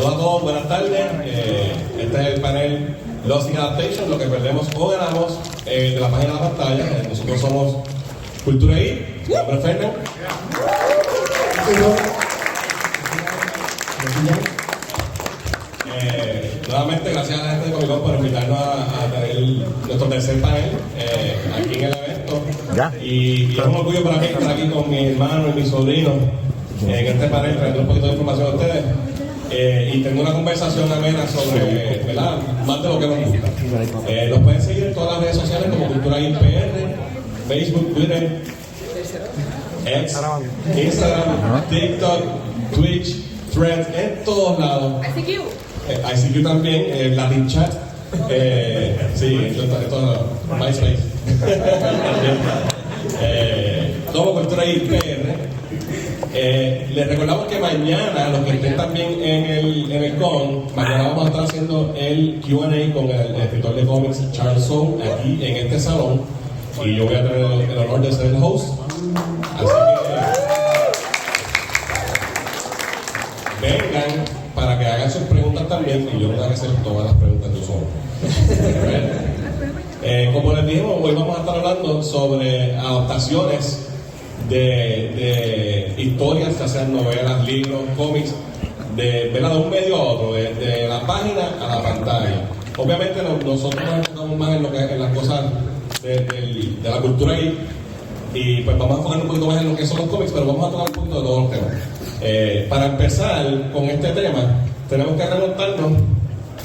Saludos a todos, buenas tardes. Este es el panel Lost in Adaptation, lo que perdemos o ganamos de la página de la pantalla. Nosotros somos Cultura I, mi nombre es Fernan. Nuevamente, gracias a la gente de Comic Con por invitarnos a tener nuestro tercer panel aquí en el evento. Y es un orgullo para mí estar aquí con mi hermano y mi sobrino en este panel, trayendo un poquito de información a ustedes. Y tengo una conversación amena sobre, ¿verdad?, más de lo que nos gusta. Nos pueden seguir en todas las redes sociales como Cultura IPR, Facebook, Twitter, X, Instagram, TikTok, Twitch, Threads, en todos lados. ICQ también, Latin Chat, sí, esto MySpace. Todo Cultura IPR. Les recordamos que mañana, los que estén también en el con, mañana vamos a estar haciendo el Q&A con el escritor de cómics Charles Soule aquí en este salón, y yo voy a tener el honor de ser el host. Así que vengan para que hagan sus preguntas también, y yo voy a hacer todas las preguntas yo solo. Como les dijimos, hoy vamos a estar hablando sobre adaptaciones de historias, ya sean novelas, libros, cómics, de un medio a otro, de la página a la pantalla. Obviamente nosotros nos enfocamos más en las cosas de la cultura geek, y pues vamos a enfocar un poquito más en lo que son los cómics, pero vamos a tocar un poquito de todos los temas. Para empezar con este tema, tenemos que remontarnos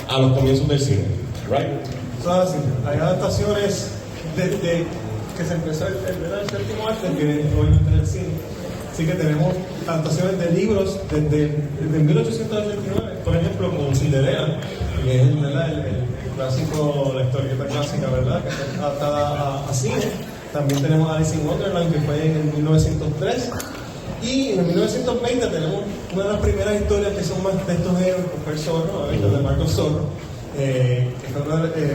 a los comienzos del cine, ¿right? Así, hay adaptaciones desde que se empezó el séptimo arte, que obviamente en el cine. Así que tenemos adaptaciones de libros desde 1889, por ejemplo, con Cinderella, que es el clásico, la historieta clásica, ¿verdad?, que está adaptada a cine. También tenemos Alice in Wonderland, que fue en 1903. Y en 1920 tenemos una de las primeras historias que son más de estos héroes, como fue el Zorro, de Marco Zorro, que fue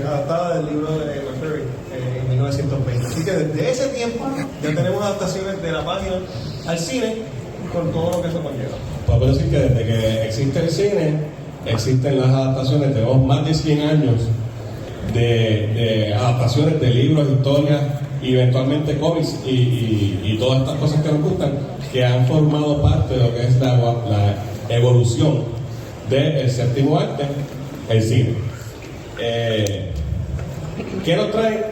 adaptada del libro de McCreary en 1920. Así que desde ese tiempo ya tenemos adaptaciones de la página al cine con todo lo que eso conlleva. Podemos decir que desde que existe el cine, existen las adaptaciones. Tenemos más de 100 años de adaptaciones de libros, historias y eventualmente cómics y todas estas cosas que nos gustan, que han formado parte de lo que es la evolución del séptimo arte, el cine. ¿Qué nos trae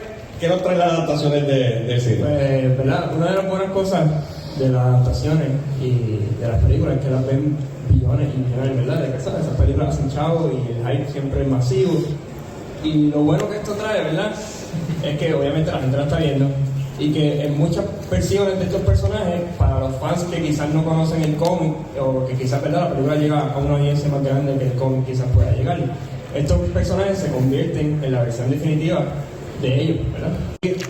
las adaptaciones del cine? Pues, ¿verdad? Una de las buenas cosas de las adaptaciones y de las películas es que las ven billones y millones, ¿verdad?, de personas. Esas películas hacen chavo y el hype siempre es masivo. Y lo bueno que esto trae, ¿verdad?, es que obviamente la gente la está viendo, y que en muchas versiones de estos personajes, para los fans que quizás no conocen el cómic, o que quizás, ¿verdad?, la película llega a una audiencia más grande que el cómic quizás pueda llegar, estos personajes se convierten en la versión definitiva de ellos, ¿verdad?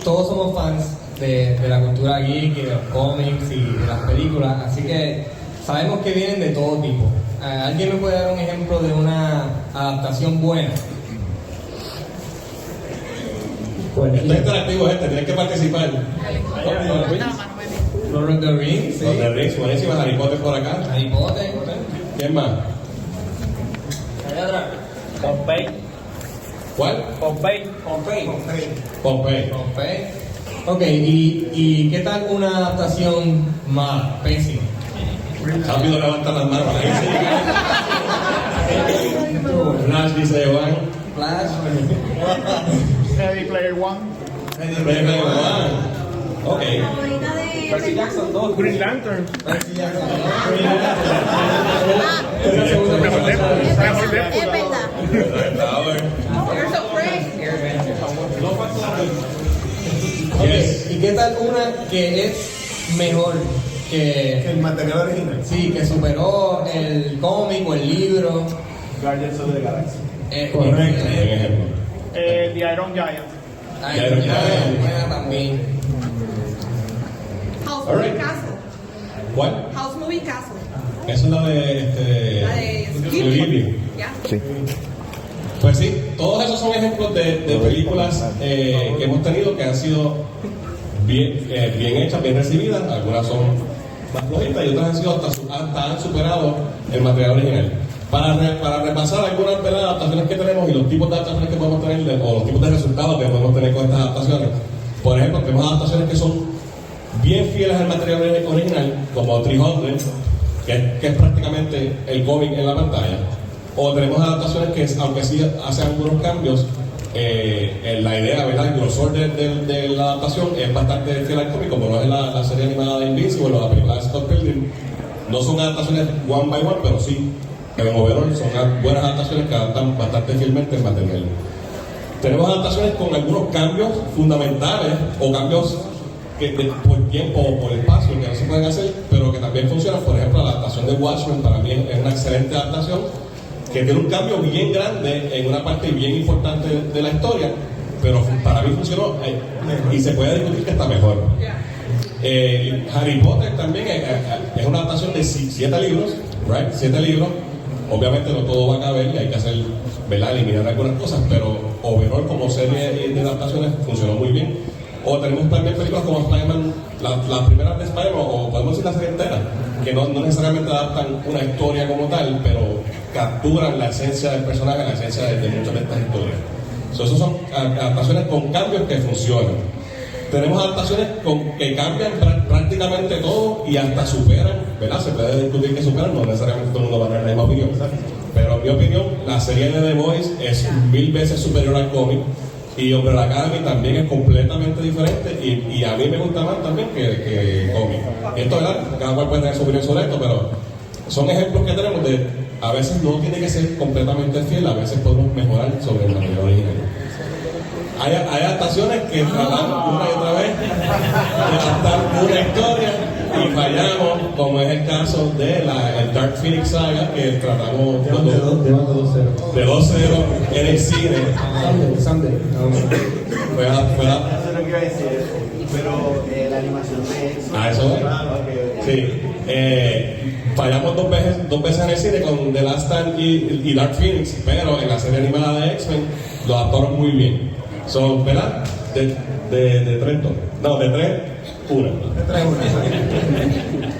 Todos somos fans de la cultura geek y de los cómics y de las películas, así que sabemos que vienen de todo tipo. ¿Alguien me puede dar un ejemplo de una adaptación buena? Esto es interactivo, gente, tienes que participar. Lord of the Rings, sí. Lord of the Rings, buenísimo. Harry Potter por acá. Harry Potter. ¿Quién más? Allá atrás. Pompey. ¿Cuál? Pompey. Pompey. Ok, ¿y qué tal una adaptación mala, pésima? Rápido levantan las manos. Flash dice Juan. Flash. Ready Player One. Ok. Percy Jackson 2. Green Lantern. Percy Jackson. Es verdad. You're so crazy. Yes. ¿Y qué tal una que es mejor que El material original. sí, que superó el cómic o el libro? Guardians of the Galaxy. Correcto. Buen ejemplo. The Iron Giant. Iron Giant, buena también. House All right. Moving Castle. ¿Cuál? House Moving Castle. Eso es la de La de Ghibli. Ya. Pues sí, todos esos son ejemplos de películas que hemos tenido que han sido bien hechas, bien recibidas. Algunas son más flojitas y otras han sido hasta han superado el material original. Para repasar algunas de las adaptaciones que tenemos y los tipos de adaptaciones que podemos tener, o los tipos de resultados que podemos tener con estas adaptaciones. Por ejemplo, tenemos adaptaciones que son bien fieles al material original, como 300, que es prácticamente el cómic en la pantalla. O tenemos adaptaciones que, aunque sí hacen algunos cambios, la idea, ¿verdad? El grosor de la adaptación es bastante fiel al cómic, como lo es la serie animada de Invincible o la película de Scott Pilgrim. No son adaptaciones one by one, pero sí, en overall son buenas adaptaciones que adaptan bastante fielmente el material. Tenemos adaptaciones con algunos cambios fundamentales o cambios que por tiempo o por espacio que no se pueden hacer, pero que también funcionan. Por ejemplo, la adaptación de Watchmen para mí es una excelente adaptación que tiene un cambio bien grande en una parte bien importante de la historia, pero para mí funcionó y se puede discutir que está mejor. Harry Potter también es una adaptación de 7 libros, right? 7 libros. Obviamente no todo va a caber y hay que hacer, ¿verdad? Eliminar algunas cosas, pero overall como serie de adaptaciones funcionó muy bien. O tenemos también películas como Spider-Man, las primeras de Spider-Man, o podemos decir la serie entera, que no necesariamente adaptan una historia como tal, pero capturan la esencia del personaje, la esencia de muchas de estas historias. Esas son adaptaciones con cambios que funcionan. Tenemos adaptaciones que cambian prácticamente todo y hasta superan, ¿verdad? Se puede discutir que superan, no necesariamente todo el mundo va a tener la misma opinión, pero en mi opinión, la serie de The Boys es 1000 veces superior al cómic. Y Umbrella Academy también es completamente diferente y a mí me gusta más también que cómic. Esto, ¿verdad? Cada cual puede tener su opinión sobre esto, pero son ejemplos que tenemos de a veces no tiene que ser completamente fiel, a veces podemos mejorar sobre el material original. Hay adaptaciones que tratamos una y otra vez de adaptar una historia y fallamos, como es el caso de el Dark Phoenix Saga, que tratamos de 2-0 en el cine. Sunday. Fuera. Eso no quiero decir eso, pero la animación de eso es. Sí. Fallamos dos veces en el cine con The Last Stand y Dark Phoenix, pero en la serie animada de X-Men lo adaptaron muy bien. Son, ¿verdad? De 3, no, de 3, 1. De 3-1.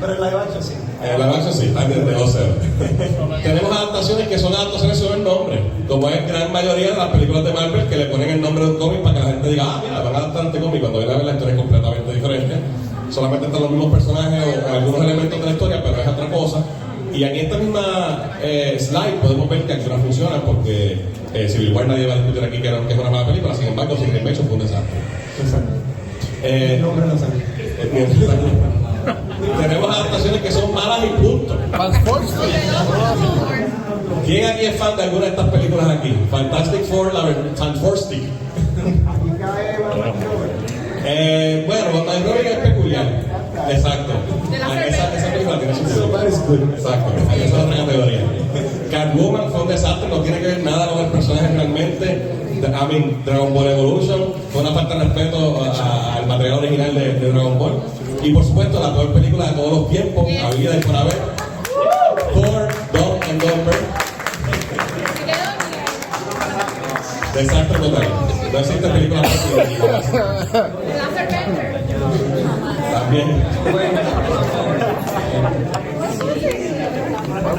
Pero en live action sí. En live action sí, están de 2-0. Tenemos adaptaciones que son adaptaciones sobre el nombre, como es gran mayoría de las películas de Marvel que le ponen el nombre de un cómic para que la gente diga, mira, van a adaptar este cómic, cuando viene a ver la historia es completamente diferente. Solamente están los mismos personajes o algunos elementos de la historia, pero es otra cosa. Y en esta misma slide podemos ver que algunas funcionan porque Civil War nadie va a discutir aquí que es una mala película, sin embargo Secret Invasion fue un desastre. Tenemos adaptaciones que son malas y punto. ¿Quién aquí es fan de alguna de estas películas aquí? Fantastic Four, Fantastic. Bueno, Batman Robin es peculiar. Exacto. Esa película tiene su exacto. Esa es otra categoría. Catwoman fue un desastre, no tiene que ver nada con el personaje realmente. Dragon Ball Evolution fue una falta de respeto al material original de Dragon Ball. Y por supuesto, la peor película de todos los tiempos, habida y por haber, Thor, Dumb and Dumber. Desastre total. No existe película también.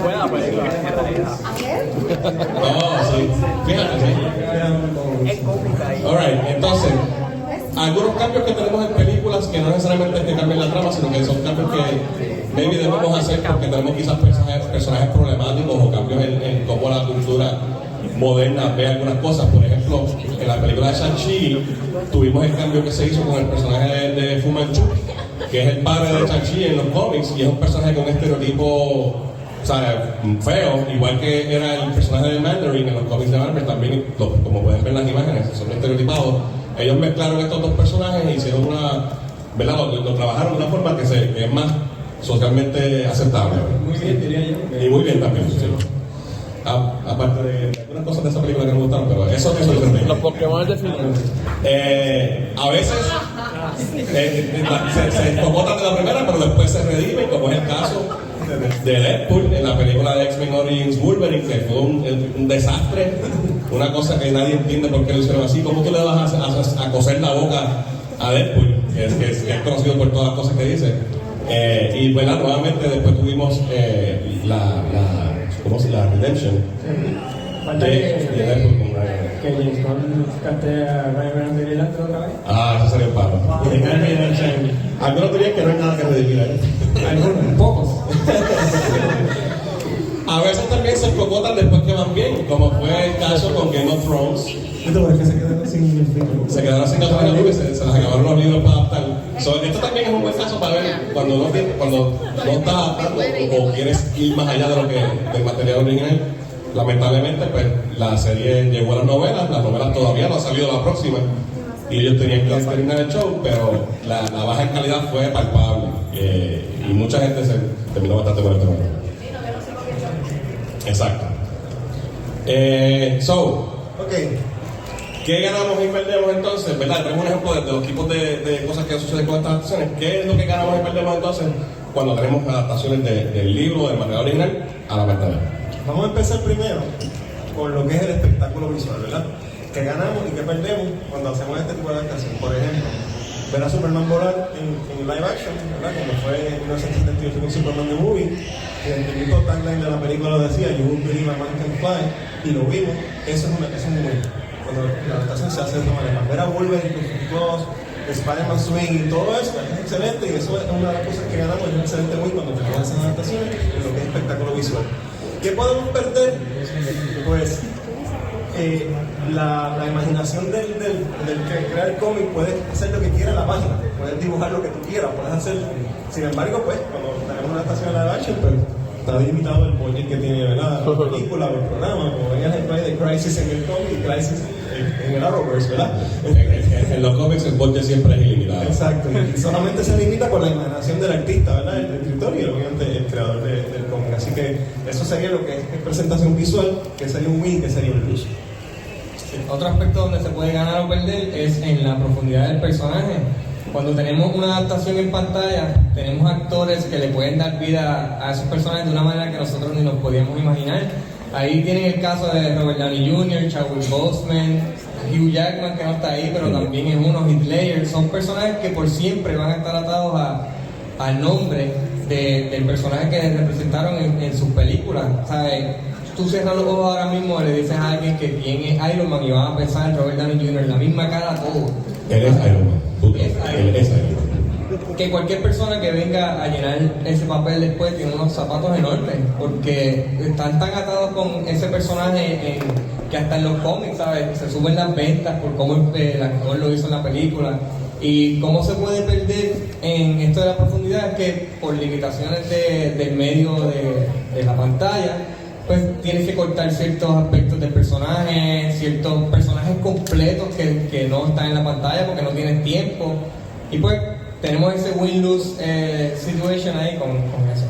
Buena película. No, sí. Fíjate, sí. Alright, entonces, algunos cambios que tenemos en películas que no necesariamente es que cambien la trama, sino que son cambios que maybe debemos hacer porque tenemos quizás personajes problemáticos o cambios en cómo la cultura moderna ve algunas cosas. Por ejemplo, en la película de Shang-Chi tuvimos el cambio que se hizo con el personaje de Fu Manchu, que es el padre de Shang-Chi en los cómics y es un personaje con un estereotipo, o sea, feo, igual que era el personaje de Mandarin en los cómics de Marvel. También, como pueden ver en las imágenes, son estereotipados. Ellos mezclaron estos dos personajes y hicieron ¿verdad? Lo trabajaron de una forma que es más socialmente aceptable. Muy bien, diría yo. Y muy bien también, sí. Aparte de algunas cosas de esa película que me gustaron, pero eso es el Los Pokémon de film. a veces se encocotan de la primera, pero después se redimen, como es el caso de Deadpool en la película de X-Men Origins Wolverine, que fue un desastre, una cosa que nadie entiende por qué lo hicieron así. ¿Cómo tú le vas a coser la boca a Deadpool, que es conocido por todas las cosas que dice? Y bueno, nuevamente después tuvimos ¿cómo se llama? Redemption. Falta de Deadpool con Ryan. que James Gunn cante a Ryan Reynolds de Green Lantern otra vez. Eso sería un palo. Algunos dirían que no hay nada que redimir ahí. Algunos, pocos. A veces también se cocotan después que van bien, como fue el caso con Game of Thrones. Esto es que se quedaron sin el film. Se quedaron sin gasolina porque se les acabaron los libros para adaptar. Esto también es un buen caso para ver cuando no estás adaptando o quieres ir más allá de lo que del material original. Lamentablemente, pues la serie llegó a las novelas todavía no ha salido la próxima y ellos tenían que terminar el show, pero la baja en calidad fue palpable y mucha gente se terminó bastante con el tema. Exacto. Ok. ¿Qué ganamos y perdemos entonces? ¿Verdad? Tenemos un ejemplo de los tipos de cosas que suceden con estas adaptaciones. ¿Qué es lo que ganamos y perdemos entonces cuando tenemos adaptaciones del libro, del material original, a la pantalla? Vamos a empezar primero con lo que es el espectáculo visual, ¿verdad? ¿Qué ganamos y qué perdemos cuando hacemos este tipo de adaptación? Por ejemplo, ver a Superman volar en live action, ¿verdad? Como fue en 1978 con Superman the Movie, que el mismo tagline de la película lo decía, You Will Believe a Man Can Fly, y lo vimos. Eso es un buen. Cuando la adaptación se hace de esta manera. Ver a Wolverine con sus claws, Spider-Man Swing y todo eso es excelente, y eso es una de las cosas que ganamos. Es un excelente win cuando tenemos esas adaptaciones en lo que es espectáculo visual. ¿Qué podemos perder? Pues la imaginación del que crea el cómic. Puede hacer lo que quiera en la página, puedes dibujar lo que tú quieras, puedes hacer. Sin embargo, pues cuando tenemos una adaptación de live action, pues está limitado el budget que tiene, ¿verdad? La película o el programa, como ven el ejemplo de Crisis en el cómic y Crisis en el Arrowverse, ¿verdad? En los cómics el budget siempre es ilimitado. Exacto, y solamente se limita por la imaginación del artista, ¿verdad? El escritor y obviamente el creador del cómic. Así que eso sería lo que es presentación visual, que sería un win, que sería un plus. Otro aspecto donde se puede ganar o perder es en la profundidad del personaje. Cuando tenemos una adaptación en pantalla, tenemos actores que le pueden dar vida a esos personajes de una manera que nosotros ni nos podíamos imaginar. Ahí tienen el caso de Robert Downey Jr., Chadwick Boseman, Hugh Jackman, que no está ahí, pero también es uno, Heath Ledger. Son personajes que por siempre van a estar atados al nombre del personaje que representaron en sus películas. ¿Sabes? Tú cierras los ojos ahora mismo y le dices a alguien que quién es Iron Man y van a pensar en Robert Downey Jr., la misma cara, todo. Él es Iron Man. Él es Iron Man. Que cualquier persona que venga a llenar ese papel después tiene unos zapatos enormes, porque están tan atados con ese personaje que hasta en los cómics, ¿sabes? Se suben las ventas por cómo el actor lo hizo en la película. Y cómo se puede perder en esto de la profundidad es que por limitaciones del medio de la pantalla, pues tienes que cortar ciertos aspectos del personaje, ciertos personajes completos que no están en la pantalla porque no tienes tiempo. Y pues tenemos ese win-lose situation ahí con eso.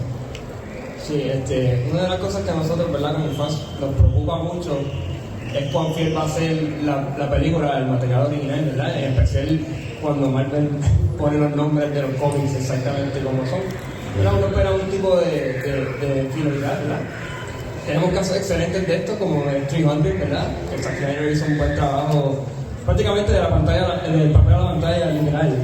Sí, una de las cosas que a nosotros, ¿verdad?, como fans nos preocupa mucho es cuán fiel va a ser la película, el material original, ¿verdad? En especial cuando Marvel pone los nombres de los cómics exactamente como son. ¿Verdad? Uno espera un tipo de fidelidad, ¿verdad? Tenemos casos excelentes de esto, como el 300, ¿verdad? Que Zack Snyder hizo un buen trabajo prácticamente de la pantalla, del papel a la pantalla literal,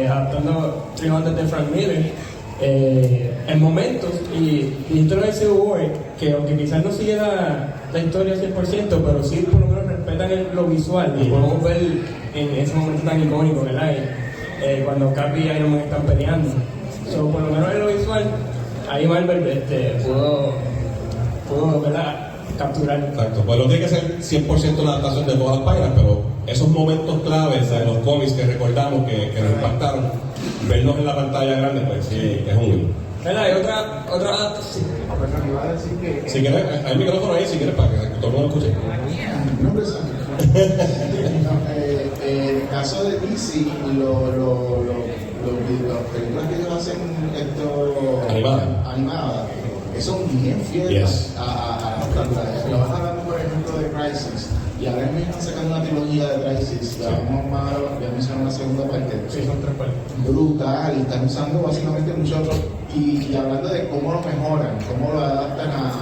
adaptando 300 de Frank Miller en momentos. Y esto no es Civil War, que aunque quizás no sigue la historia 100%, pero sí por lo menos respetan lo visual. Y podemos ver en ese momento tan icónico, ¿verdad? Cuando Cap y Iron Man están peleando. Por lo menos en lo visual, ahí Marvel pudo, ¿verdad?, capturar. Exacto, pues no tiene que ser 100% la adaptación de todas las páginas, pero esos momentos claves de los cómics que recordamos que nos impactaron, verlos en la pantalla grande, pues sí, es un win. ¿Verdad? Hay otra sí. Iba a decir que... Si quieres, hay micrófono ahí, si quieres, para que todo el mundo escuche. No, pues, en el caso de DC, las películas que ellos hacen animadas, son bien fieles a las películas. Lo vas hablando, por ejemplo, de Crisis, y ahora mismo están sacando una trilogía de Crisis, ya mencioné una segunda parte. Sí, son 3 partes. Brutal, y están usando básicamente muchos otros, y hablando de cómo lo mejoran, cómo lo adaptan a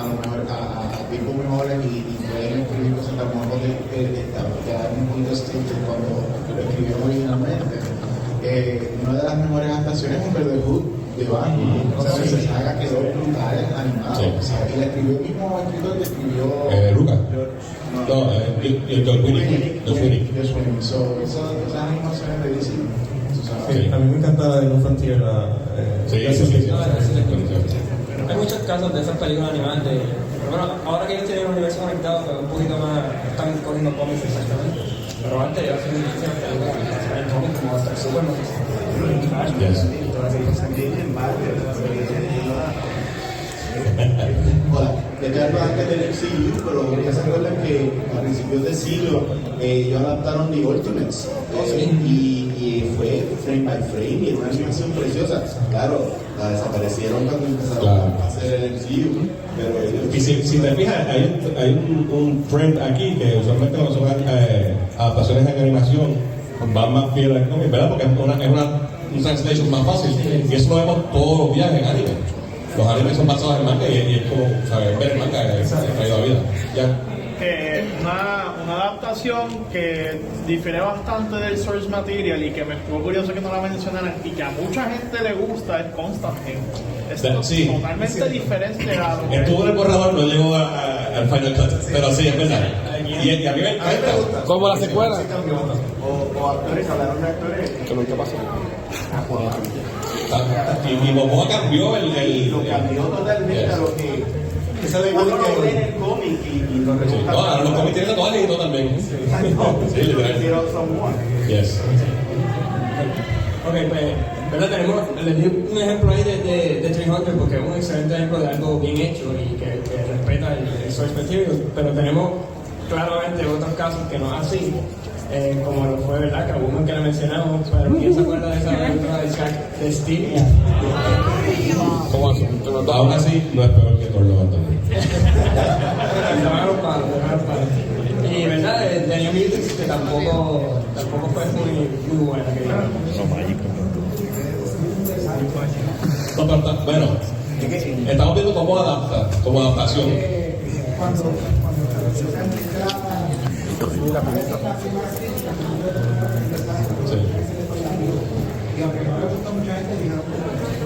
tiempos mejores y pueden escribir cosas tan mejor que dar un poquito estricto cuando lo escribieron originalmente. Una de las mejores adaptaciones es Brotherhood de Batman, La saga quedó brutal, animada. Sí. O sea, y la escribió el mismo escritor que escribió Lucas. No, George Winnie. Esas animaciones de DC. tú sabes. Sí. A mí me encanta la de No Frontier. Sí. Hay muchos casos de esas películas animadas pero bueno, ahora que ellos tienen un universo conectado, pues un poquito más están cogiendo cómics exactamente. Pero antes ellos hacían muchas películas en cómics como hasta el Superman. Yes. Y todas esas cosas. Hola, estoy hablando antes del MCU, pero ya se acuerdan que a principios del siglo ellos adaptaron The Ultimates y fue frame by frame y era una animación preciosa. Claro, la desaparecieron cuando empezaron a hacer el MCU, pero ellos... Y si te fijas, hay un trend aquí que usualmente cuando son adaptaciones en animación van más fieles al cómic, ¿verdad? Porque es un translation más fácil y eso lo vemos todos los días en anime. Los animes son basados en manga y es como, ¿sabes? Ver el manga es traído a vida. Ya. Una adaptación que difiere bastante del source material y que me estuvo curioso que no la mencionaran y que a mucha gente le gusta es Constantine. Es totalmente diferente a lo que Estuvo en el borrador, no llegó al Final Cut, pero sí, es verdad. Y a mí me encanta. Como la secuela. O actores, hablaron de actores. Que nunca pasó. Y Momoa cambió Lo cambió totalmente a lo que... Esa de cuando lo ven en el cómic y lo Sí. resulta... No, ahora los cómics tienen tatuajes y todo también. Sí, literal. Pero son buenos. Yes. Ok, pues, ¿verdad? Les di un ejemplo ahí de 300 porque es un excelente ejemplo de algo bien hecho y que respeta el source material, pero tenemos claramente otros casos que no es así, como lo fue, ¿verdad? Que hubo uno que le mencionamos, pero ¿quién se acuerda de esa película de Jack de Steve? ¿Cómo así? Aún así, no es peor que Thor Love and Thunder. Y te van a los palos. Y verdad, de New Mutants que tampoco fue muy buena que digamos. No, pero bueno, estamos viendo cómo adapta, como adaptación. Sí.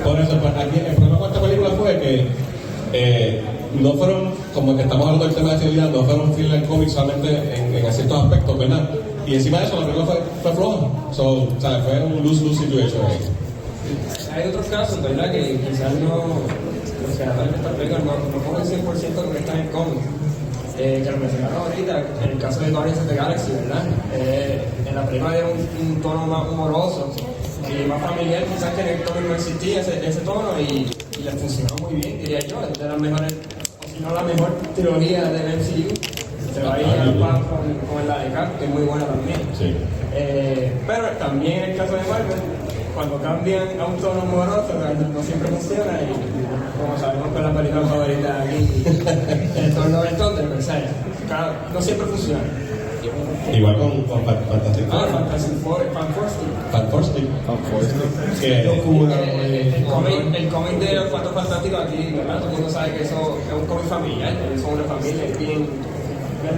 Por eso, pues, aquí, el problema con esta película fue que no fueron, como que estamos hablando del tema de accesibilidad, no fueron fieles al cómic solamente en ciertos aspectos, ¿verdad? Y encima de eso, la película fue floja. O sea, fue un lose-lose situation ahí. Hay otros casos, ¿verdad? Que quizás los creadores de esta película no ponen 100% lo que está en el cómic. Que lo mencionaron ahorita, en el caso de Guardians of the Galaxy, ¿verdad? En la película era un tono más humoroso y más familiar, quizás que en el cómic no existía ese tono y le funcionó muy bien, diría yo. Es de las mejores, o si no la mejor trilogía del MCU. Se va a ir a la par con la de Cap, que es muy buena también. Sí. Pero también en el caso de Marvel, cuando cambian a un tono humoroso, no siempre funciona y como sabemos con la película favorita aquí, el tono del Thunder, claro, no siempre funciona. Igual con Fantastic Four. Fantastic Four, Fantastic. El cómic de los Cuatro Fantásticos aquí, ¿verdad? Todo el mundo sabe que eso es un cómic familiar, son una familia, es bien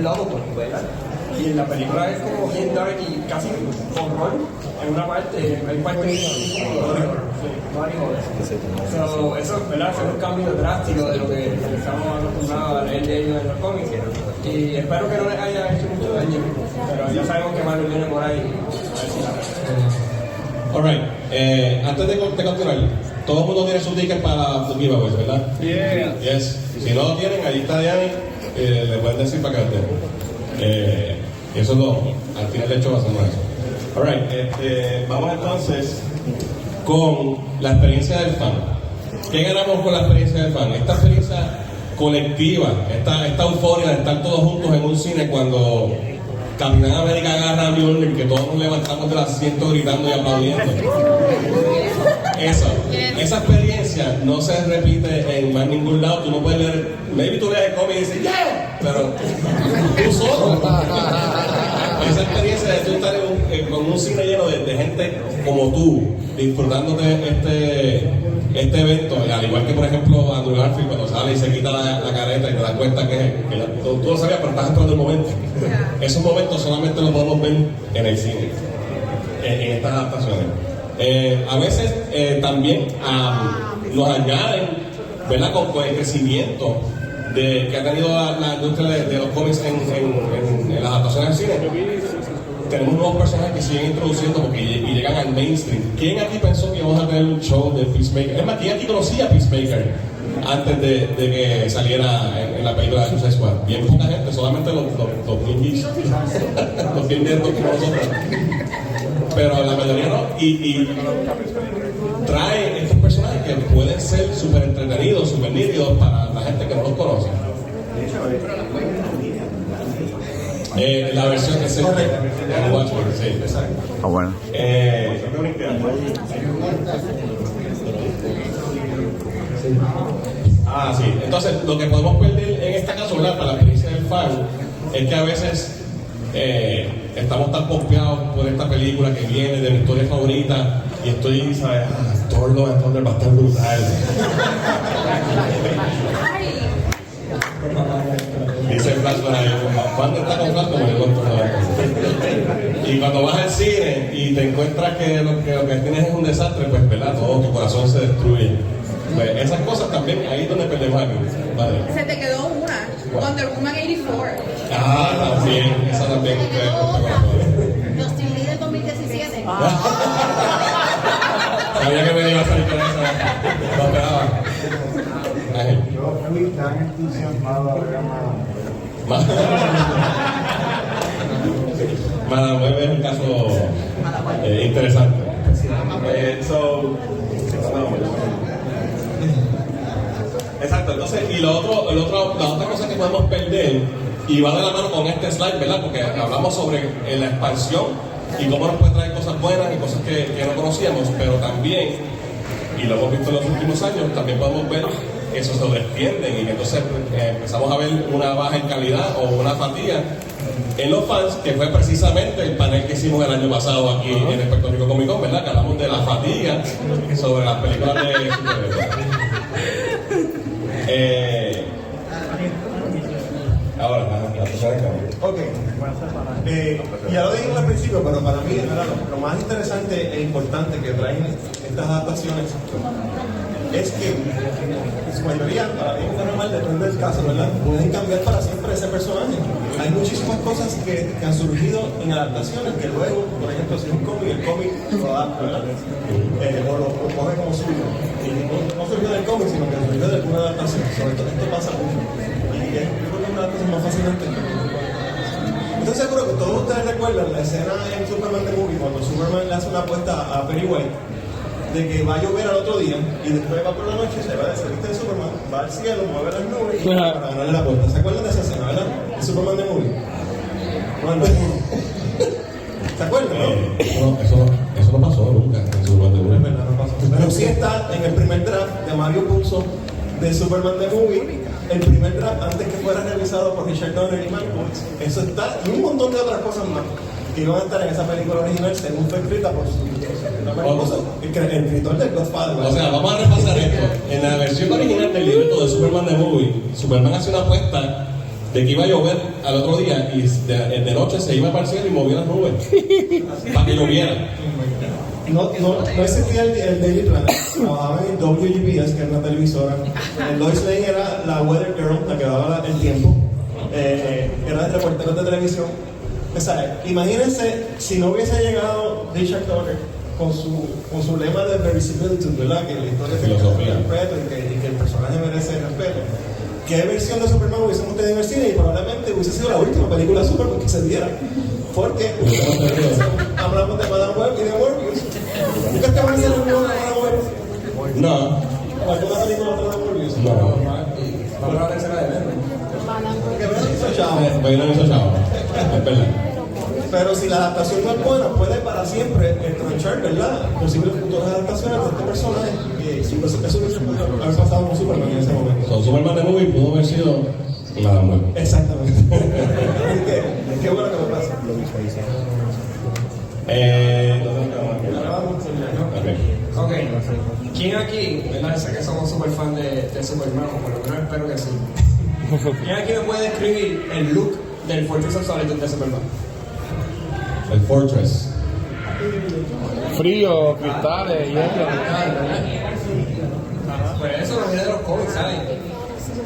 loco, ¿verdad? Y en la película es como bien dark y casi horror. En una parte, hay partes eso, ¿verdad? Es un cambio drástico de lo que estamos acostumbrados a leer de ellos en los cómics. Y espero que no les haya hecho mucho daño, pero ya sabemos que Marvel viene por ahí. Alright, antes de continuar, todo el mundo tiene sus tickets para los giveaways, ¿verdad? Yeah. Yes. Si no lo tienen, ahí está Diane, le pueden decir para que lo tengan. Eso no, al final de hecho hacemos eso. Alright, vamos entonces con la experiencia del fan. ¿Qué ganamos con la experiencia del fan? Esta experiencia colectiva, esta euforia de estar todos juntos en un cine cuando Capitán América agarra a Mjolnir, que todos nos levantamos del asiento gritando y aplaudiendo. Esa experiencia no se repite en más ningún lado. Tú no puedes leer, maybe tú lees el cómic y dices ¡yeah! Pero tú solo. Esa experiencia de tú estar con un cine lleno de gente como tú, disfrutándote este evento, al igual que por ejemplo Andrew Garfield cuando sale y se quita la careta y te das cuenta que tú lo sabías pero estás esperando el momento. Esos momentos solamente los podemos ver en el cine, en estas adaptaciones. A veces también nos añaden, ¿verdad? Con el crecimiento que ha tenido la industria de los cómics en las adaptaciones al cine. Tenemos nuevos personajes que siguen introduciendo y llegan al mainstream. ¿Quién aquí pensó que íbamos a tener un show de Peacemaker? Es más, ¿quién aquí conocía a Peacemaker antes de que saliera en la película de Suicide Squad? Bien poca gente, solamente los bien los bien nerdos como nosotros. Pero la mayoría no. Y trae estos personajes que pueden ser súper entretenidos, súper nítidos para la gente que no los conoce. La versión que se Watchmen, sí, exacto. Ah, bueno. Sí. Entonces, lo que podemos perder en este caso, ¿verdad? Para la experiencia del fan, es que a veces estamos tan pompeados por esta película que viene de mi historia favorita y estoy, ¿sabes? Thor Love and Thunder va a estar brutal. Dice Flash por ahí, ¿cuándo está con Flash? Como yo con Thor Love and Thunder. Y cuando vas al cine y te encuentras que lo que tienes es un desastre, pues, ¿verdad? Todo tu corazón se destruye. Pues esas cosas también, ahí es donde perdemos algo. Vale. Se te quedó una, Wonder Woman 84. También, esa también. Justin Lee del 2017. Sabía que me iba a salir con esa. No esperaba. Ángel. Yo fui tan entusiasmado a ver a Madame Web es un caso interesante. Exacto, entonces, y la otra cosa que podemos perder, y va de la mano con este slide, ¿verdad? Porque hablamos sobre la expansión y cómo nos puede traer cosas buenas y cosas que no conocíamos, pero también, y lo hemos visto en los últimos años, también podemos ver que eso se descienden y que entonces empezamos a ver una baja en calidad o una fatiga en los fans, que fue precisamente el panel que hicimos el año pasado aquí en el Puerto Rico Comic Con, ¿verdad? Que hablamos de la fatiga sobre las películas de superhéroes. Ahora, la persona que Ok. Ya lo dije al principio, pero para mí, ¿verdad? Lo más interesante e importante que traen estas adaptaciones es que en su mayoría, para bien o mal, depende del caso, ¿verdad? Pueden cambiar para siempre ese personaje. Hay muchísimas cosas que han surgido en adaptaciones que luego, por ejemplo, si es un cómic, el cómic lo adapta, ¿verdad? O lo coge como suyo. Y no surgió del cómic, sino que surgió de alguna adaptación. Sobre todo esto pasa mucho. Y es una adaptación más fascinante. Estoy seguro que todos ustedes recuerdan la escena en Superman The Movie cuando Superman le hace una apuesta a Pennywise de que va a llover al otro día y después va por la noche, se va a desviste de Superman, va al cielo, mueve las nubes y para ganarle la apuesta. ¿Se acuerdan de esa escena, verdad? De Superman The Movie. Bueno, ¿se acuerdan, no? Eso no pasó nunca en Superman The Movie. Es verdad, no pasó. Pero sí está en el primer draft de Mario Puzo de Superman The Movie, el primer draft antes que fuera revisado por Richard Donner y Mark Woods. Eso está, y un montón de otras cosas más que iban a estar en esa película original según fue escrita por el escritor del Godfather. O sea, vamos a repasar esto. En la versión original del libreto de Superman The Movie, Superman hace una apuesta de que iba a llover al otro día y de noche se iba para el cielo y movía las nubes para que lloviera. No existía el Daily Planet, trabajaba en WGBS, que era una televisora. Lois Lane era la Weather Girl, la que daba el tiempo. Era el reportero de televisión. O sea, imagínense si no hubiese llegado Richard Donner con su lema de verisimilitude, ¿verdad? Que la historia tiene respeto y que el personaje merece respeto. ¿Qué versión de Superman hubiésemos tenido en el cine? Y probablemente hubiese sido la última película de Superman que se diera. Porque hablamos de Madame Web y de Morbius. ¿Nunca te van a hacer un nuevo de Madame Web? No. ¿O alguna película otra de Morbius? No. Vamos a la tercera de Venom. Que Venom hizo chavo. Bueno, eso chavo. Es verdad. Pero si la adaptación no es buena, puede para siempre entronchar, ¿verdad? Posibles futuras adaptaciones de este personaje. Y pues eso hubiese podido haber pasado con Superman en ese momento. So, Superman The Movie pudo haber sido Madame Web. Exactamente. Qué bueno que me pasa. Ok. ¿Quién aquí, verdad? Sé que somos super fan de Superman, o por lo menos espero que sí. ¿Quién aquí me puede describir el look del Fortress of Solitude de Superman? El Fortress. Frío, cristales, hielo. Pues eso lo viene de los cómics, ¿sabes?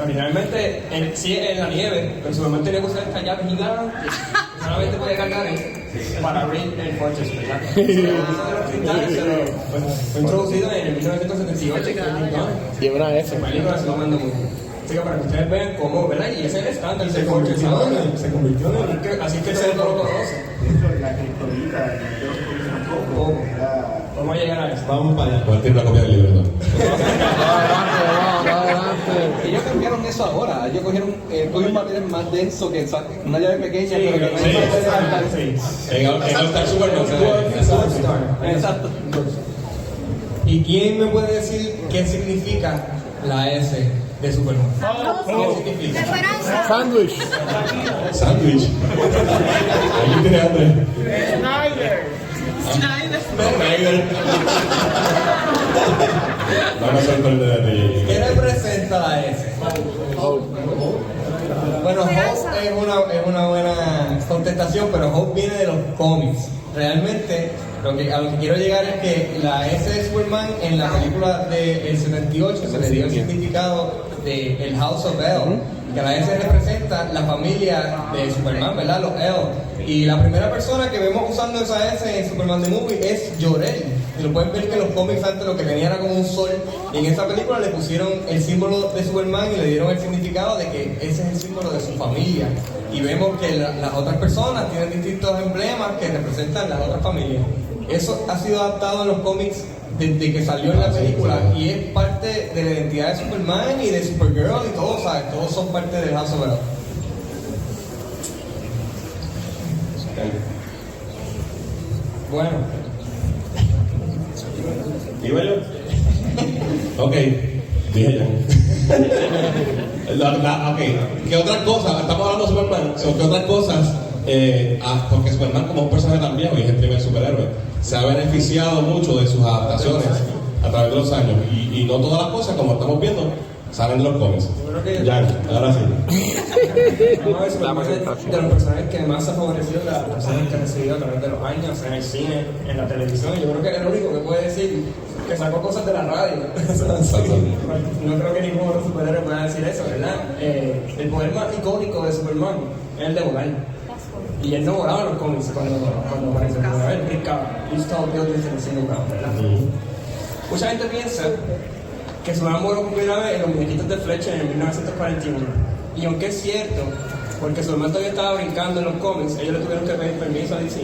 Originalmente, sí, en la nieve, pero Superman tenía que usar esta llave gigante, solamente podía cargar para abrir el Fortress, ¿verdad? Eso de los cristales fue introducido en el 1978, Y una F. en películas lo mando mucho. Así que para que ustedes vean cómo, ¿verdad? Y ese es el estándar del Fortress. Se convirtió en Así que se lo conoce. De hecho, la criptonita de los ¿Cómo? ¿Cómo llegar a eso? Vamos para allá. Voy a tirar una copia del libro. Adelante. Ellos cambiaron eso ahora. Ellos cogieron un papel más denso que una llave pequeña, pero que no sí. se puede levantar. En All Star Superman se ve. Exacto. ¿Y quién me puede decir qué significa la S de Superman? ¿Qué significa? Esperanza. Sándwich. Sándwich. Aquí tiene hambre. Snyder. Snyder. Vamos a sorprender a ti. ¿Qué representa la S? Bueno, Hope es una buena contestación, pero Hope viene de los cómics. Realmente, a lo que quiero llegar es que la S de Superman en la película del 78 se le dio el significado de el House of El, que la S representa la familia de Superman, ¿verdad? Los El. Y la primera persona que vemos usando esa S en Superman The Movie es Jor-El. Y lo pueden ver que en los cómics antes lo que tenía era como un sol. Y en esta película le pusieron el símbolo de Superman y le dieron el significado de que ese es el símbolo de su familia. Y vemos que las otras personas tienen distintos emblemas que representan las otras familias. Eso ha sido adaptado en los cómics desde que salió en la película y es parte de la identidad de Superman y de Supergirl y todo, ¿sabes? Todos son parte del House of El. Bueno. ¿Digo yo? Ok, dije ya. Ok, ¿qué otras cosas? Estamos hablando de Superman. ¿Qué otras cosas? Porque Superman, como un personaje tan viejo y es el primer superhéroe, se ha beneficiado mucho de sus adaptaciones a través de los años. Y no todas las cosas, como estamos viendo, salen de los cómics. Ya, ahora sí. Vamos a ver, Superman es de los personajes que más ha favorecido las personas que han recibido a través de los años, en el cine, en la televisión. Yo creo que es el único que puede decir que sacó cosas de la radio. No creo que ningún otro superhéroe pueda decir eso, ¿verdad? El poder más icónico de Superman es el de volar. Y él no volaba en los cómics cuando apareció por primera vez. Brincaba. Y estaba buildings en el single ground, ¿verdad? Mucha gente piensa que Superman voló por primera vez en los muñequitos de Fletcher en 1941. Y aunque es cierto, porque Superman todavía estaba brincando en los cómics, ellos le tuvieron que pedir permiso a DC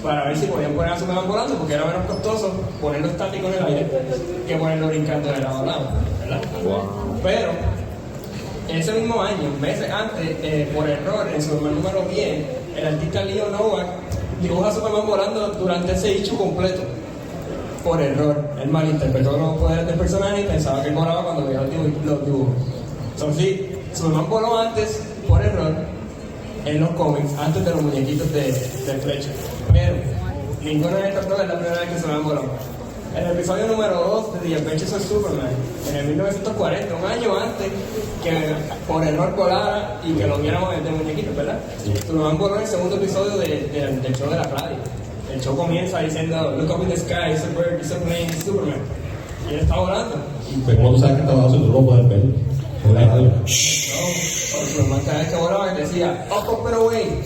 para ver si podían poner a Superman volando, porque era menos costoso ponerlo estático en el aire que ponerlo brincando de lado a lado, ¿verdad? Pero ese mismo año, meses antes, por error, en Superman número 10, el artista Leo Novak dibuja a Superman volando durante ese issue completo. Por error, él malinterpretó los poderes del personaje y pensaba que él volaba cuando veía los dibujos. Entonces, sí, Superman voló antes, por error, en los cómics, antes de los muñequitos de Fletcher. Pero ninguno de estos dos es la primera vez que Superman voló. En el episodio número 2 de The Adventures of Superman, en el 1940, un año antes que por error volara y que lo viéramos de muñequitos, ¿verdad? Superman voló en el segundo episodio del show de la radio. El show comienza diciendo, look up in the sky, it's a bird, it's a plane, it's Superman. Y él está volando. Pero como tú sabes que estaba haciendo, tú no puedes ver. En la radio. No, Superman cada vez que volaba decía, up but away.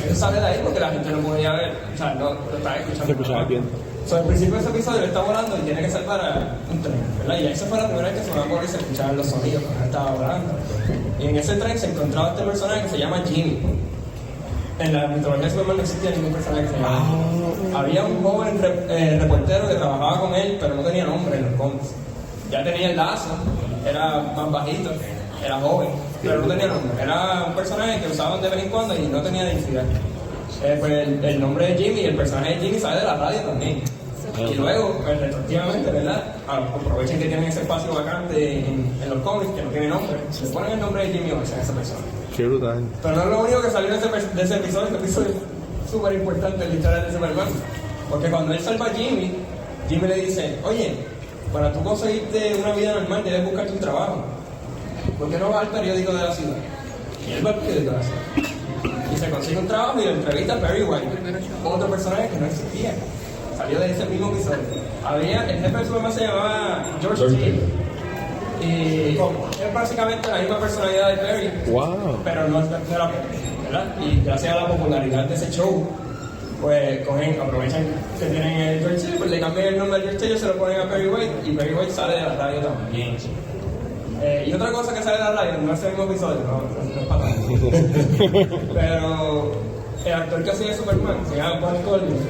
Eso sale de ahí porque la gente no podía ver, o sea, no lo estaba escuchando. Se escuchaba bien. So, al principio de ese episodio él está volando y tiene que salvar a un tren, ¿verdad? Y esa fue la primera vez que Superman voló y se escuchaban los sonidos cuando él estaba volando. Y en ese tren se encontraba este personaje que se llama Jimmy. En la mitología de Superman no existía ningún personaje que se llamaba Jimmy. Había un joven reportero que trabajaba con él, pero no tenía nombre en los cómics. Ya tenía el lazo, era más bajito, era joven, pero no tenía nombre. Era un personaje que usaban de vez en cuando y no tenía identidad. Pues el nombre de Jimmy y el personaje de Jimmy sale de la radio también. Y luego, pues, retroactivamente, ¿verdad? Aprovechen que tienen ese espacio vacante en los cómics que no tiene nombre, le ponen el nombre de Jimmy Olsen a esa persona. Qué brutal. Pero no es lo único que salió de ese episodio. Este episodio es súper importante en la historia de Superman. Porque cuando él salva a Jimmy, Jimmy le dice, oye, para tú conseguirte una vida normal debes buscarte un trabajo. ¿Por qué no vas al periódico de la ciudad? Y él va al periódico de la ciudad. y se consigue un trabajo y lo entrevista a Perry White, otro personaje que no existía. Salió de ese mismo episodio. El jefe de Superman se llamaba George Taylor. Y es básicamente la misma personalidad de Perry, pero no era Perry, ¿verdad? Y gracias a la popularidad de ese show, pues aprovechan que tienen el George Taylor, pues le cambian el nombre a George Taylor, se lo ponen a Perry White y Perry White sale de la radio también. Y otra cosa que sale de la radio, no es el mismo episodio, no es para tanto. Pero el actor que hacía Superman se llama Bonnie Collins.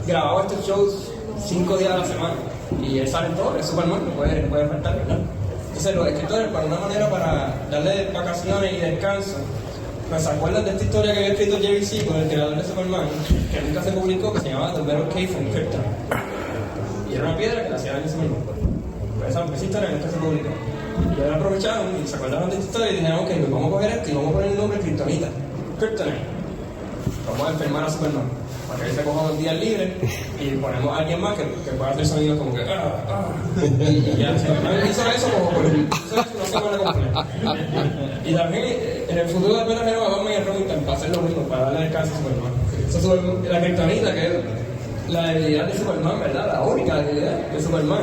Grababa estos shows 5 días a la semana y él sale en todo, es Superman, no puede faltar, ¿verdad? Entonces los escritores, para una manera para darle vacaciones y descanso, pues se acuerdan de esta historia que había escrito Jerry Siegel, el creador de Superman, que nunca se publicó, que se llamaba The Metal Cave from Krypton. Y era una piedra que le hacía daño a Superman. Pues esa historia nunca se publicó. Y ellos aprovecharon y se acordaron de esta historia y dijeron, ok, pues vamos a coger esto y vamos a poner el nombre Kryptonita. Kryptonite. Vamos a enfermar a Superman para que él se coja unos días libres y ponemos a alguien más que pueda hacer sonidos como que y ya hizo eso como por una semana completa. Y también en el futuro después trajeron a Batman y a Robin para hacer lo mismo, para darle descanso a Superman. Eso la Kryptonita, que es la debilidad de Superman, ¿verdad? La única debilidad de Superman.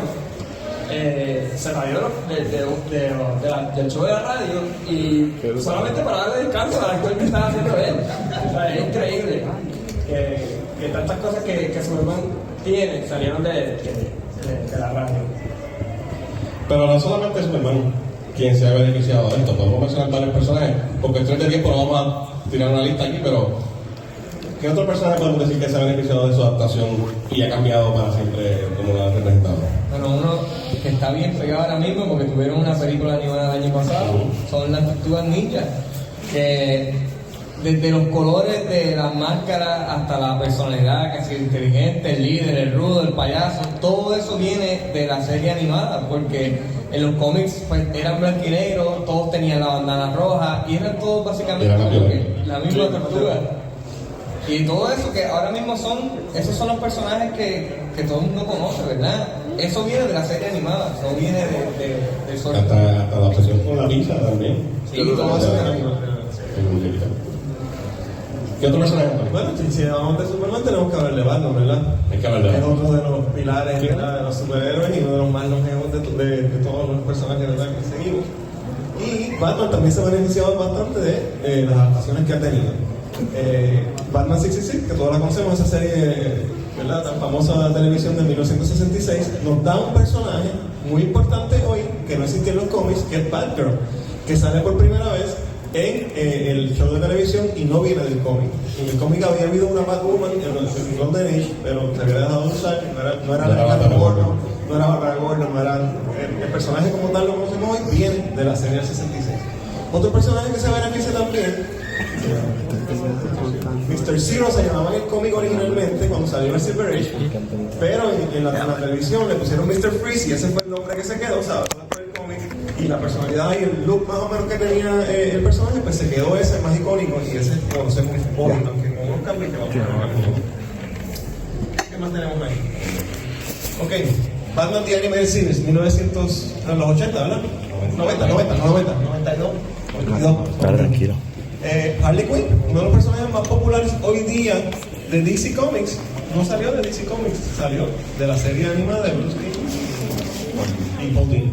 Se radió del show de la radio y solamente para darle descanso al actor que estaba haciendo él. O sea, es increíble que tantas cosas que Superman tiene salieron de la radio. Pero no solamente Superman quien se ha beneficiado de esto, podemos mencionar varios personajes, por cuestión de tiempo no vamos a tirar una lista aquí, pero ¿qué otro personaje podemos decir que se ha beneficiado de su adaptación y ha cambiado para siempre como lo ha representado? Bueno, uno que está bien pegado ahora mismo porque tuvieron una película animada el año pasado, son las Tortugas Ninja, que desde los colores de las máscaras hasta la personalidad, que es el inteligente, el líder, el rudo, el payaso, todo eso viene de la serie animada, porque en los cómics pues, eran blanco y negro, todos tenían la bandana roja y eran todos básicamente la misma tortuga. Y todo eso que ahora mismo esos son los personajes que todo el mundo conoce, ¿verdad? Eso viene de la serie animada, eso viene de Sonic. Hasta la obsesión con la pizza también. Sí, todo eso viene. ¿Qué otro personaje? Bueno, si hablamos de Superman tenemos que hablar de Batman, ¿verdad? Hay que hablar de Es Batman. otro de los pilares de los superhéroes y uno de los más longevos de todos los personajes, ¿verdad?, que seguimos. Y Batman también se ha beneficiado bastante de las adaptaciones que ha tenido. Batman 66, que todos la conocemos, esa serie, ¿verdad?, tan famosa de televisión de 1966, nos da un personaje muy importante hoy que no existía en los cómics, que es Batgirl, que sale por primera vez en el show de televisión y no viene del cómic. En el cómic había habido una Batwoman en el Golden Age, pero se había dejado de usar, no era Barbara Gordon, no era el personaje como tal lo conocemos hoy, viene de la serie del 66. Otro personaje que se beneficia también, Mr. Zero se llamaba en el cómic originalmente cuando salió el Silver Age, pero en la televisión le pusieron Mr. Freeze y ese fue el nombre que se quedó, ¿sabes? Y la personalidad y el look más o menos que tenía el personaje, pues se quedó ese más icónico y ese conocemos hoy, aunque con unos cambios que vamos a ver. ¿Qué más tenemos ahí? Ok, Batman The Animated Series, 1980, ¿verdad? 92. Está tranquilo. Harley Quinn, uno de los personajes más populares hoy día de DC Comics, no salió de DC Comics, salió de la serie animada de Bruce Lee y Paul Dini.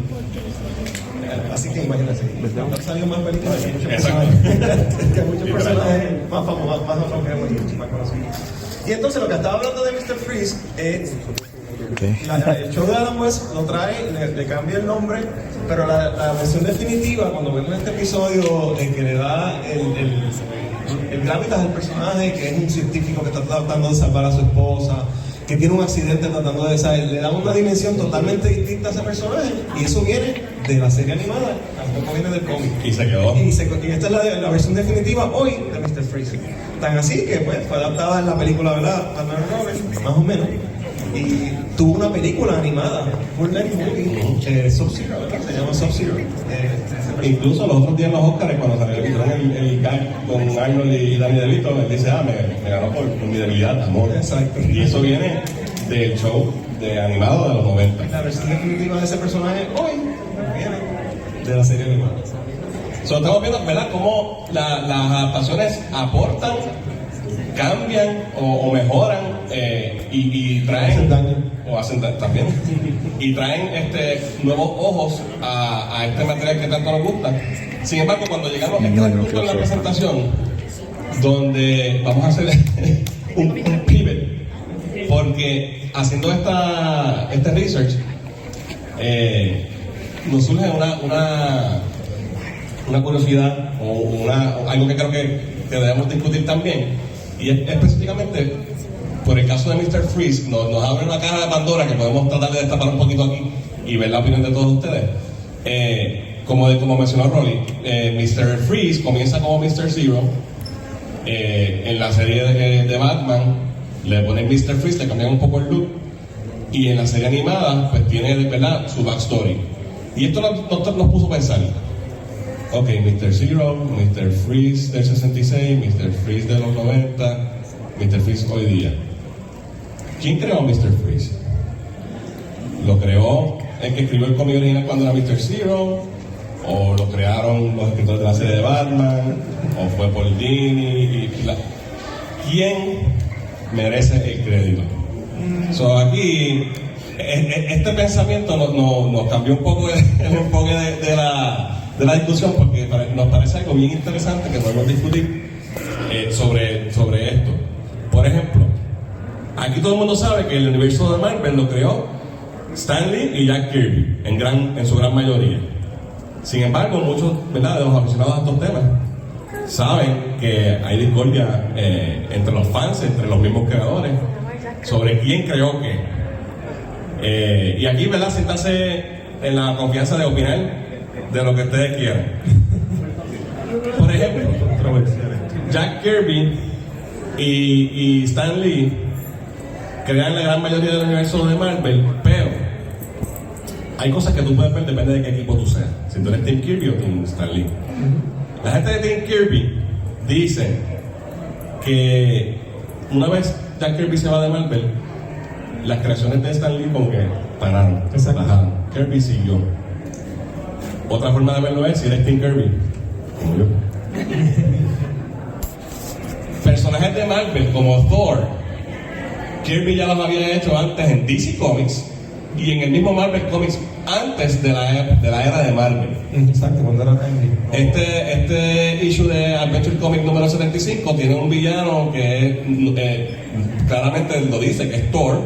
Así que imagínense, han salido más películas que muchos personajes más famosos, más longevos y más conocidos. Y entonces lo que estaba hablando de Mr. Freeze es el show de Adam West lo trae, le cambia el nombre, pero la versión definitiva, cuando vemos este episodio en que le da el gravitas al personaje, que es un científico que está tratando de salvar a su esposa, que tiene un accidente tratando de salir, le da una dimensión totalmente distinta a ese personaje, y eso viene de la serie animada, tampoco viene del cómic. Y se quedó. Y esta es la versión definitiva hoy de Mr. Freeze. Tan así que pues, fue adaptada en la película, ¿verdad?, Batman & Robin, más o menos. Y tuvo una película animada, full length movie, Sub-Zero, ¿verdad? Se llama Sub-Zero. Incluso los otros días en los Oscars, cuando salió el gag con Arnold y Danny DeVito, él dice, me ganó por mi debilidad, amor. Exacto. Y eso viene del show de animado de los 90. La versión definitiva de ese personaje hoy viene de la serie animada. Estamos viendo, ¿verdad?, cómo las adaptaciones aportan, cambian o mejoran y traen Hacen daño. o hacen también y traen nuevos ojos a este material que tanto nos gusta. Sin embargo, cuando llegamos a este punto en la presentación donde vamos a hacer un pivot, porque haciendo este research nos surge una curiosidad o algo que creo que debemos discutir también, y es específicamente por el caso de Mr. Freeze. Nos abre una caja de Pandora que podemos tratar de destapar un poquito aquí y ver la opinión de todos ustedes. Como mencionó Rolly, Mr. Freeze comienza como Mr. Zero. En la serie de Batman le ponen Mr. Freeze, le cambian un poco el look, y en la serie animada pues tiene de verdad su backstory, y esto nos puso a pensar: ok, Mr. Zero, Mr. Freeze del 66, Mr. Freeze de los 90, Mr. Freeze hoy día. ¿Quién creó a Mr. Freeze? ¿Lo creó el que escribió el cómic original cuando era Mr. Zero? ¿O lo crearon los escritores de la serie de Batman? ¿O fue Paul Dini? ¿Quién merece el crédito? Aquí, este pensamiento nos cambió un poco el enfoque de la discusión, porque nos parece algo bien interesante que podemos discutir sobre esto. Por ejemplo, aquí todo el mundo sabe que el universo de Marvel lo creó Stan Lee y Jack Kirby en su gran mayoría. Sin embargo, muchos, ¿verdad?, de los aficionados a estos temas saben que hay discordia entre los fans, entre los mismos creadores, sobre quién creó qué. Y aquí, ¿verdad?, siéntanse en la confianza de opinar de lo que ustedes quieran. Por ejemplo, Jack Kirby y Stan Lee crean la gran mayoría del universo de Marvel, pero hay cosas que tú puedes ver, depende de qué equipo tú seas. Si tú eres Team Kirby o Team Stan Lee. La gente de Team Kirby dice que una vez Jack Kirby se va de Marvel, las creaciones de Stan Lee como que pararon, bajaron. Kirby siguió. Otra forma de verlo es si eres Team Kirby, como yo. Personajes de Marvel como Thor, Kirby ya los había hecho antes en DC Comics y en el mismo Marvel Comics antes de la era de Marvel. Exacto, cuando era Tiny. Este issue de Adventure Comics número 75 tiene un villano que claramente lo dice, que es Thor.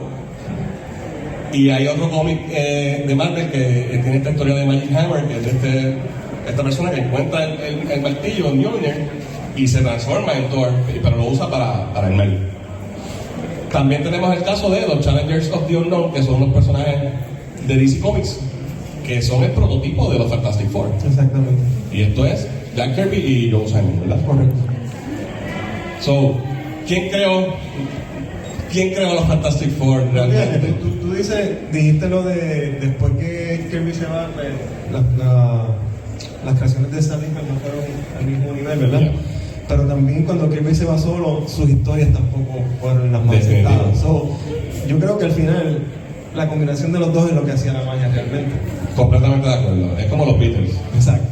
Y hay otro cómic de Marvel que tiene esta historia de Magic Hammer, que es de esta persona que encuentra el martillo, Mjolnir, y se transforma en Thor, pero lo usa para el mal. También tenemos el caso de los Challengers of the Unknown, que son unos personajes de DC Comics, que son el prototipo de los Fantastic Four. Exactamente. Y esto es Jack Kirby y Joe Simon, ¿verdad? Correcto. ¿Quién creó los Fantastic Four realmente? Tú dijiste lo de después que Kirby se va, las creaciones de Stan Lee no fueron al mismo nivel, ¿verdad? Yeah. Pero también cuando Kirby se va solo, sus historias tampoco fueron las más aceptadas. Yo creo que al final la combinación de los dos es lo que hacía la magia realmente. Completamente de acuerdo. Es como los Beatles. Exacto.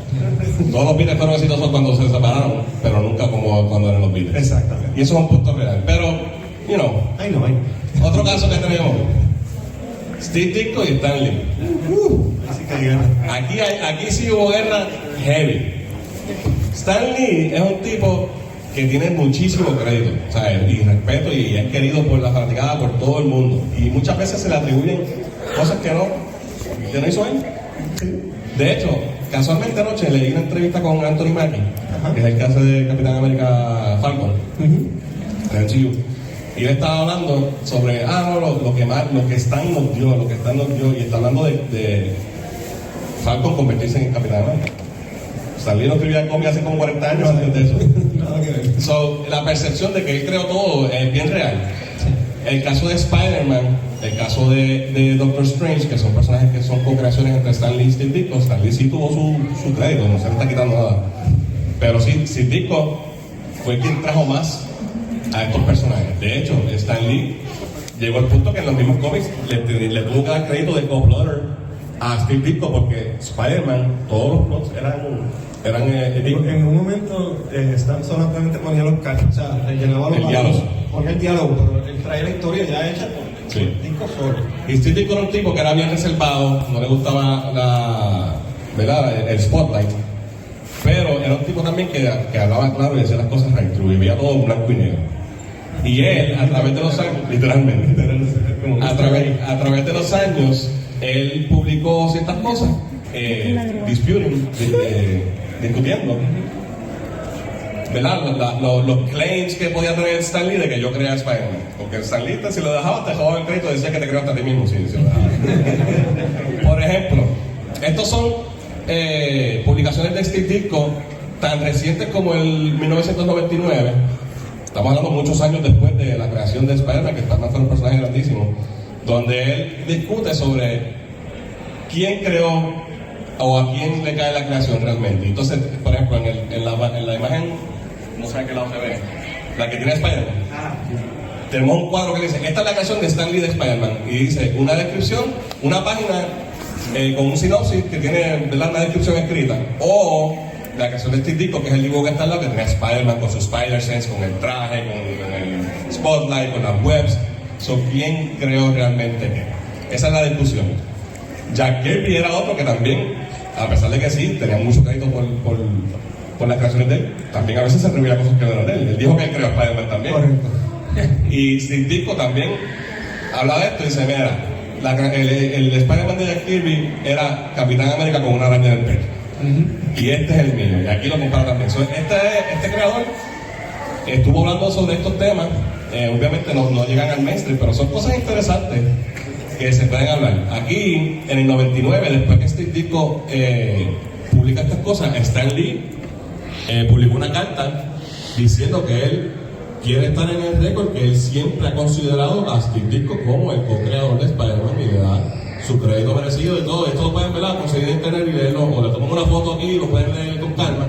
Todos los Beatles fueron exitosos cuando se separaron, pero nunca como cuando eran los Beatles. Exactamente. Y eso es un punto real. Pero, Ay, no. otro caso que tenemos: Steve Ditko y Stan Lee. Así que guerra. Aquí sí hubo guerra heavy. Stan Lee es un tipo que tiene muchísimo crédito, ¿sabes? Y respeto, y es querido por la fanaticada, por todo el mundo. Y muchas veces se le atribuyen cosas que no hizo él. De hecho, casualmente anoche leí una entrevista con Anthony Mackie, que es el que hace de Capitán América Falcon, en el MCU. Y él estaba hablando sobre, lo que Stan nos dio, y está hablando de Falcon convertirse en Capitán América. Stan Lee no escribía el cómic hace como 40 años antes de eso. Nada que ver. La percepción de que él creó todo es bien real. El caso de Spider-Man, el caso de Doctor Strange, que son personajes que son co-creaciones entre Stan Lee y Steve Ditko. Stan Lee sí tuvo su crédito, no se le está quitando nada. Pero sí, Steve Ditko fue quien trajo más a estos personajes. De hecho, Stan Lee llegó al punto que en los mismos cómics le tuvo que dar crédito de co-plotter a Steve Ditko, porque Spider-Man, todos los plots eran Eran en un momento Stan solamente ponía los carros, o sea, rellenaba los diálogo. Ponía el diálogo, pero él traía la historia ya hecha con el disco solo. Y Steve Ditko era un tipo que era bien reservado, no le gustaba ¿verdad? El spotlight, pero era un tipo también que hablaba claro y decía las cosas right through, y veía todo en blanco y negro. Y él, a través de los años, literalmente, a través de los años, él publicó ciertas cosas, discutiendo, ¿verdad? Los claims que podía tener Stan Lee de que yo creaba Spider-Man. Porque Stan Lee, si lo dejaba, te dejaba el crédito, decía que te creó hasta ti mismo, sí, lo dejaba. Por ejemplo, estos son publicaciones de Steve Ditko tan recientes como el 1999. Estamos hablando muchos años después de la creación de Spider-Man, que Spider-Man fue un personaje grandísimo, donde él discute sobre quién creó o a quién le cae la creación realmente. Entonces, por ejemplo, en la imagen, no sé a qué lado se ve, la que tiene Spider-Man, tenemos un cuadro que dice, esta es la creación de Stan Lee de Spider-Man, y dice una descripción, una página con un sinopsis que tiene, ¿verdad?, una descripción escrita, o la creación de Steve Ditko, que es el dibujo que está al lado, que tenía Spider-Man con su Spider-Sense, con el traje, con el spotlight, con las webs. ¿Quién creó realmente qué? Esa es la discusión. Jack Kirby era otro que también, a pesar de que sí, tenía mucho crédito por las creaciones de él, también a veces se revela cosas que no eran de él. Él dijo que él creó Spider-Man también. Correcto. Y Steve Ditko también habla de esto y dice, mira, el Spider-Man de Jack Kirby era Capitán América con una araña en el pecho. Y este es el mío, y aquí lo comparo también. Este creador estuvo hablando sobre estos temas, obviamente no llegan al mainstream, pero son cosas interesantes que se pueden hablar. Aquí, en el 99, después que Steve Ditko publica estas cosas, Stan Lee publicó una carta diciendo que él quiere estar en el récord, que él siempre ha considerado a Steve Ditko como el co-creador de Spider-Man y le da su crédito merecido y todo. Esto lo pueden ver, conseguir en internet y leerlo, o le toman una foto aquí y lo pueden leer con calma.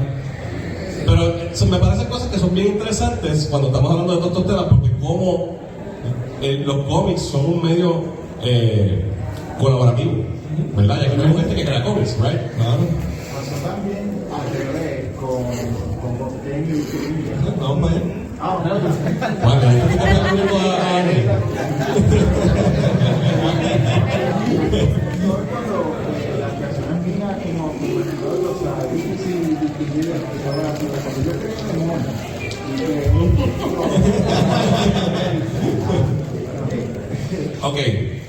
Pero me parecen cosas que son bien interesantes cuando estamos hablando de todos estos temas, porque como los cómics son un medio colaborativo, ¿verdad? Ya que tenemos gente que crea cómics, ¿right? Claro. Pasó también al revés con Bob Kane y Steve. No, man. Bueno, la gente que está viendo Cuando las personas mías como nosotros, o sea, es difícil distinguir lo que estaba haciendo. Cuando yo creo en el mundo, Ok,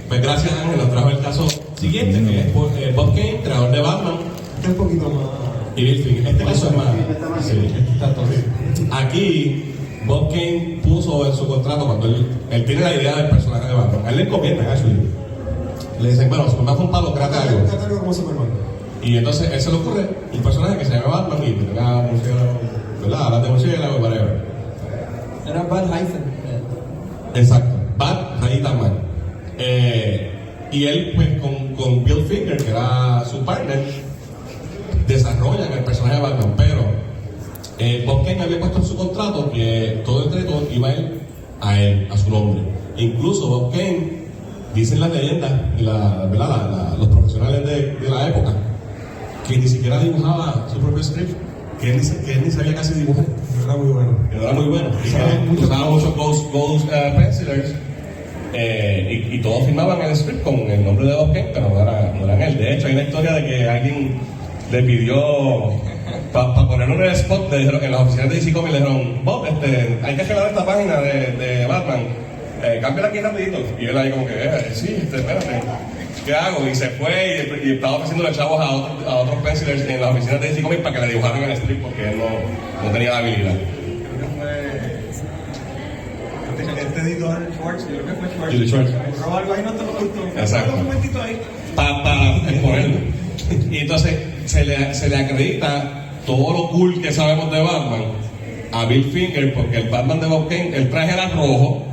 pues gracias Ángel, nos trajo el caso siguiente, que es Bob Kane, creador de Batman. Este es un poquito más. Y Bill Finger. Este caso es más. Sí, está todo bien. Aquí, Bob Kane puso en su contrato, cuando él tiene la idea del personaje de Batman, a él le encomiendan, actually. Le dicen, bueno, Superman fue un palo, créate algo. Créate algo como Superman. Y entonces él se le ocurre un personaje que se llama Batman y tenga murciélago, ¿verdad? Hablan de murciélago y whatever. Era Bad Hyphen. Exacto, Bad Hyphen. Y él, pues, con Bill Finger, que era su partner, desarrollan el personaje de Batman, pero Bob Kane había puesto en su contrato que todo el crédito iba a él, a su nombre. Incluso Bob Kane, dicen las leyendas y los profesionales de la época, que ni siquiera dibujaba su propio script, que él ni sabía casi dibujar. No era muy bueno. Que no era muy bueno. Usaba muchos ghost pencilers. Y todos firmaban el script con el nombre de Bob Kane, pero no eran él. De hecho, hay una historia de que alguien le pidió para ponerlo en el spot, le dijeron, en las oficinas de DC Comics le dijeron, Bob, hay que arreglar esta página de Batman, cámbiala aquí rapidito. Y él ahí como que, sí, espérate, ¿qué hago? Y se fue y estaba ofreciéndole chavos a otros pencilers en las oficinas de DC Comics para que le dibujaran el script porque él no tenía la habilidad. Este editor Schwartz, yo creo que fue Schwartz. Julie Schwartz. Pero algo ahí no te lo gustó. Exacto. Un momentito ahí. Para exponerlo. Y entonces se le acredita todo lo cool que sabemos de Batman a Bill Finger, porque el Batman de Bob Kane, el traje era rojo,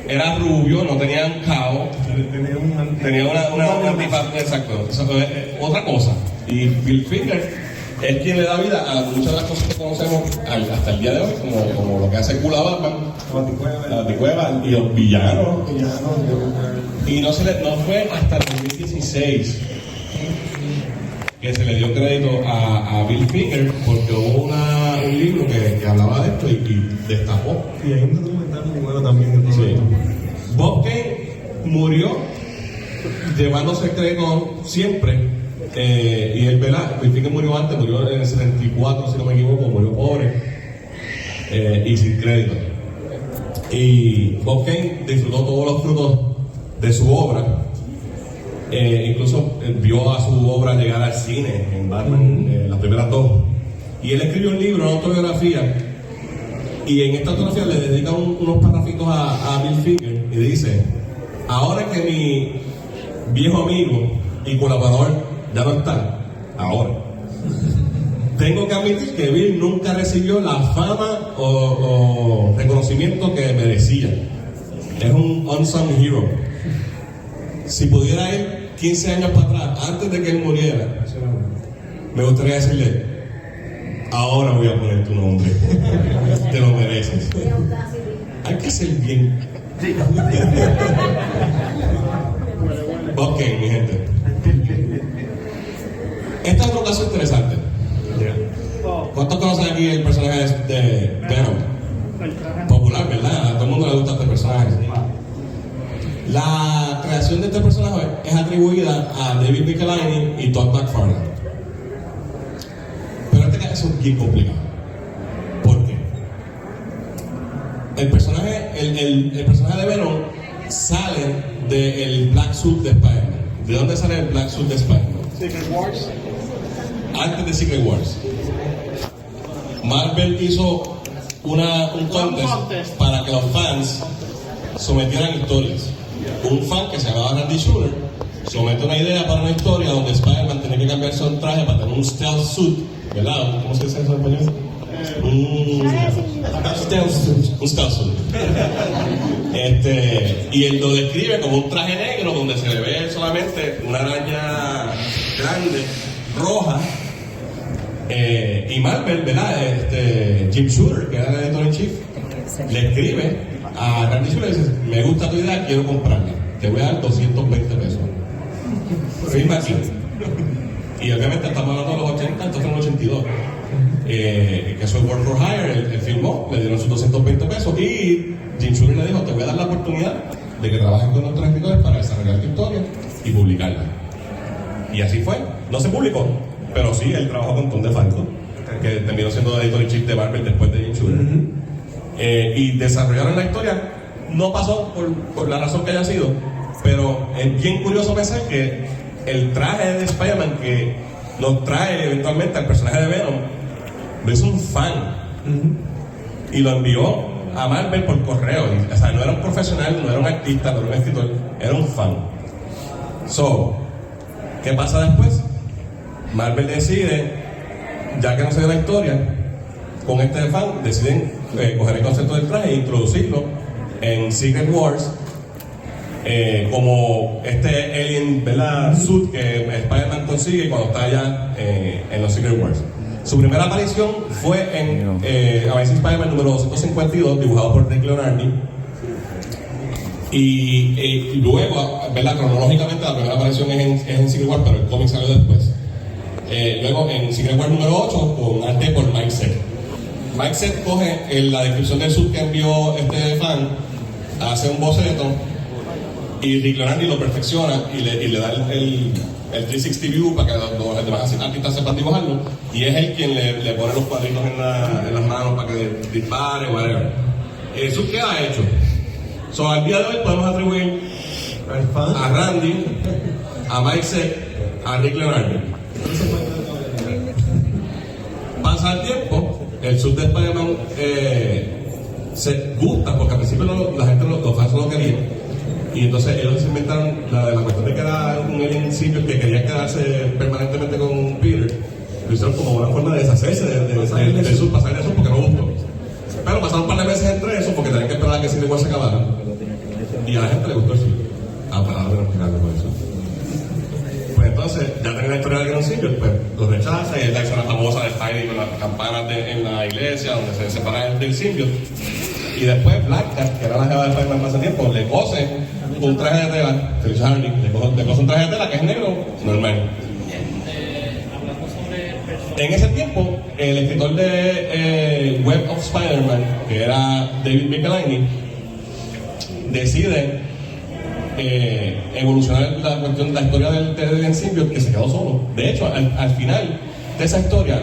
era rubio, no tenía un cabo, tenía una tipa, exacto, otra cosa. Y Bill Finger es quien le da vida a muchas de las cosas que conocemos hasta el día de hoy, como lo que hace cool a Batman, la Baticueva y los villanos. Y no fue hasta el 2016 que que se le dio crédito a Bill Finger porque hubo un libro que hablaba de esto y destapó. Y hay un documental muy bueno también. Sí. Bob Kane murió llevándose el crédito siempre. Y él, ¿verdad? Bill Finger murió antes, murió en el 74, si no me equivoco, murió pobre y sin crédito. Y Bob Kane disfrutó todos los frutos de su obra. Incluso vio a su obra llegar al cine en Batman, las primeras dos. Y él escribió un libro, una autobiografía. Y en esta autobiografía le dedica unos párrafitos a Bill Finger y dice: ahora que mi viejo amigo y colaborador ya no está, ahora tengo que admitir que Bill nunca recibió la fama o reconocimiento que merecía. Es un unsung hero. Si pudiera ir 15 años para atrás, antes de que él muriera, me gustaría decirle: ahora voy a poner tu nombre, te lo mereces. Hay que ser bien. Ok, mi gente. Este es otro caso interesante. ¿Cuántos conocen aquí el personaje de Venom? Popular, ¿verdad? A todo el mundo le gusta este personaje. La creación de este personaje es atribuida a David Michelinie y Todd McFarlane. Pero este caso es bien complicado. ¿Por qué? El personaje de Venom sale del Black Suit de Spider-Man. ¿De dónde sale el Black Suit de Spider-Man? Secret Wars. Antes de Secret Wars. Marvel hizo un contest para que los fans sometieran historias. Un fan que se llamaba Randy Shooter somete una idea para una historia donde Spider-Man tenía que cambiarse un traje para tener un stealth suit, ¿verdad? ¿Cómo se dice eso en español? Un stealth suit. Y él lo describe como un traje negro donde se le ve solamente una araña grande, roja. Y Marvel, ¿verdad? Jim Shooter, que era el editor en chief, le escribe a Randy Shooter y dice: me gusta tu idea, quiero comprarla, te voy a dar 220 pesos. Firma aquí. Y obviamente estamos hablando de los 80, entonces en el 82. Que eso es Work for Hire, él firmó, le dieron sus 220 pesos y Jim Shooter le dijo: te voy a dar la oportunidad de que trabajes con nuestros escritores para desarrollar tu historia y publicarla. Y así fue. No se publicó, pero sí, él trabajó con Tom DeFalco, que terminó siendo editor en chief de Marvel después de Jim Shooter. Y desarrollaron la historia. No pasó por la razón que haya sido, pero es bien curioso pensar que el traje de Spider-Man que nos trae eventualmente al personaje de Venom lo hizo un fan y lo envió a Marvel por correo. O sea, no era un profesional, no era un artista, no era un escritor, era un fan. ¿Qué pasa después? Marvel decide, ya que no se dio la historia con este fan, deciden coger el concepto del traje e introducirlo en Secret Wars como este alien, ¿verdad? Suit que Spider-Man consigue cuando está allá en los Secret Wars. Su primera aparición fue en Amazing Spider-Man número 252, dibujado por Rick Leonardi. Y luego, ¿verdad? Cronológicamente la primera aparición es en Secret Wars, pero el cómic salió después. Luego en Secret Wars número 8 con arte por Mike Zeck. Mike Zeck coge la descripción del suit que envió este fan, hace un boceto y Rick Leonardi lo perfecciona y le da el 360 view para que los demás artistas sepan dibujarlo, y es él quien le pone los cuadritos en las manos para que dispare, whatever. El suit queda hecho. Al día de hoy podemos atribuir a Randy, a Mike Zeck, a Rick Leonardi. Pasa el tiempo, el suit de Spider-Man se gusta, porque al principio la gente, los fans no lo querían, y entonces ellos se inventaron la cuestión de que era un alien simple que quería quedarse permanentemente con Peter. Lo hicieron como una forma de deshacerse del suit, pasar de eso porque no gustó. Pero pasaron un par de meses entre eso porque tenían que esperar a que Secret Wars se acabara, y a la gente le gustó el suit. Para no explicarle por eso. Pues entonces, ya tenía la historia del Gran Silver, pues lo rechaza, y es la escena famosa de Spidey con las campanas en la iglesia donde se separa del symbiote. Y después Black Cat, que era la jefa de Spider-Man hace tiempo, le cose un traje de tela, Phyllis Hardy, le cose un traje de tela que es negro, normal. en ese tiempo, el escritor de Web of Spider-Man, que era David Michelinie, decide evolucionar la historia del symbiote, que se quedó solo. De hecho, al final de esa historia,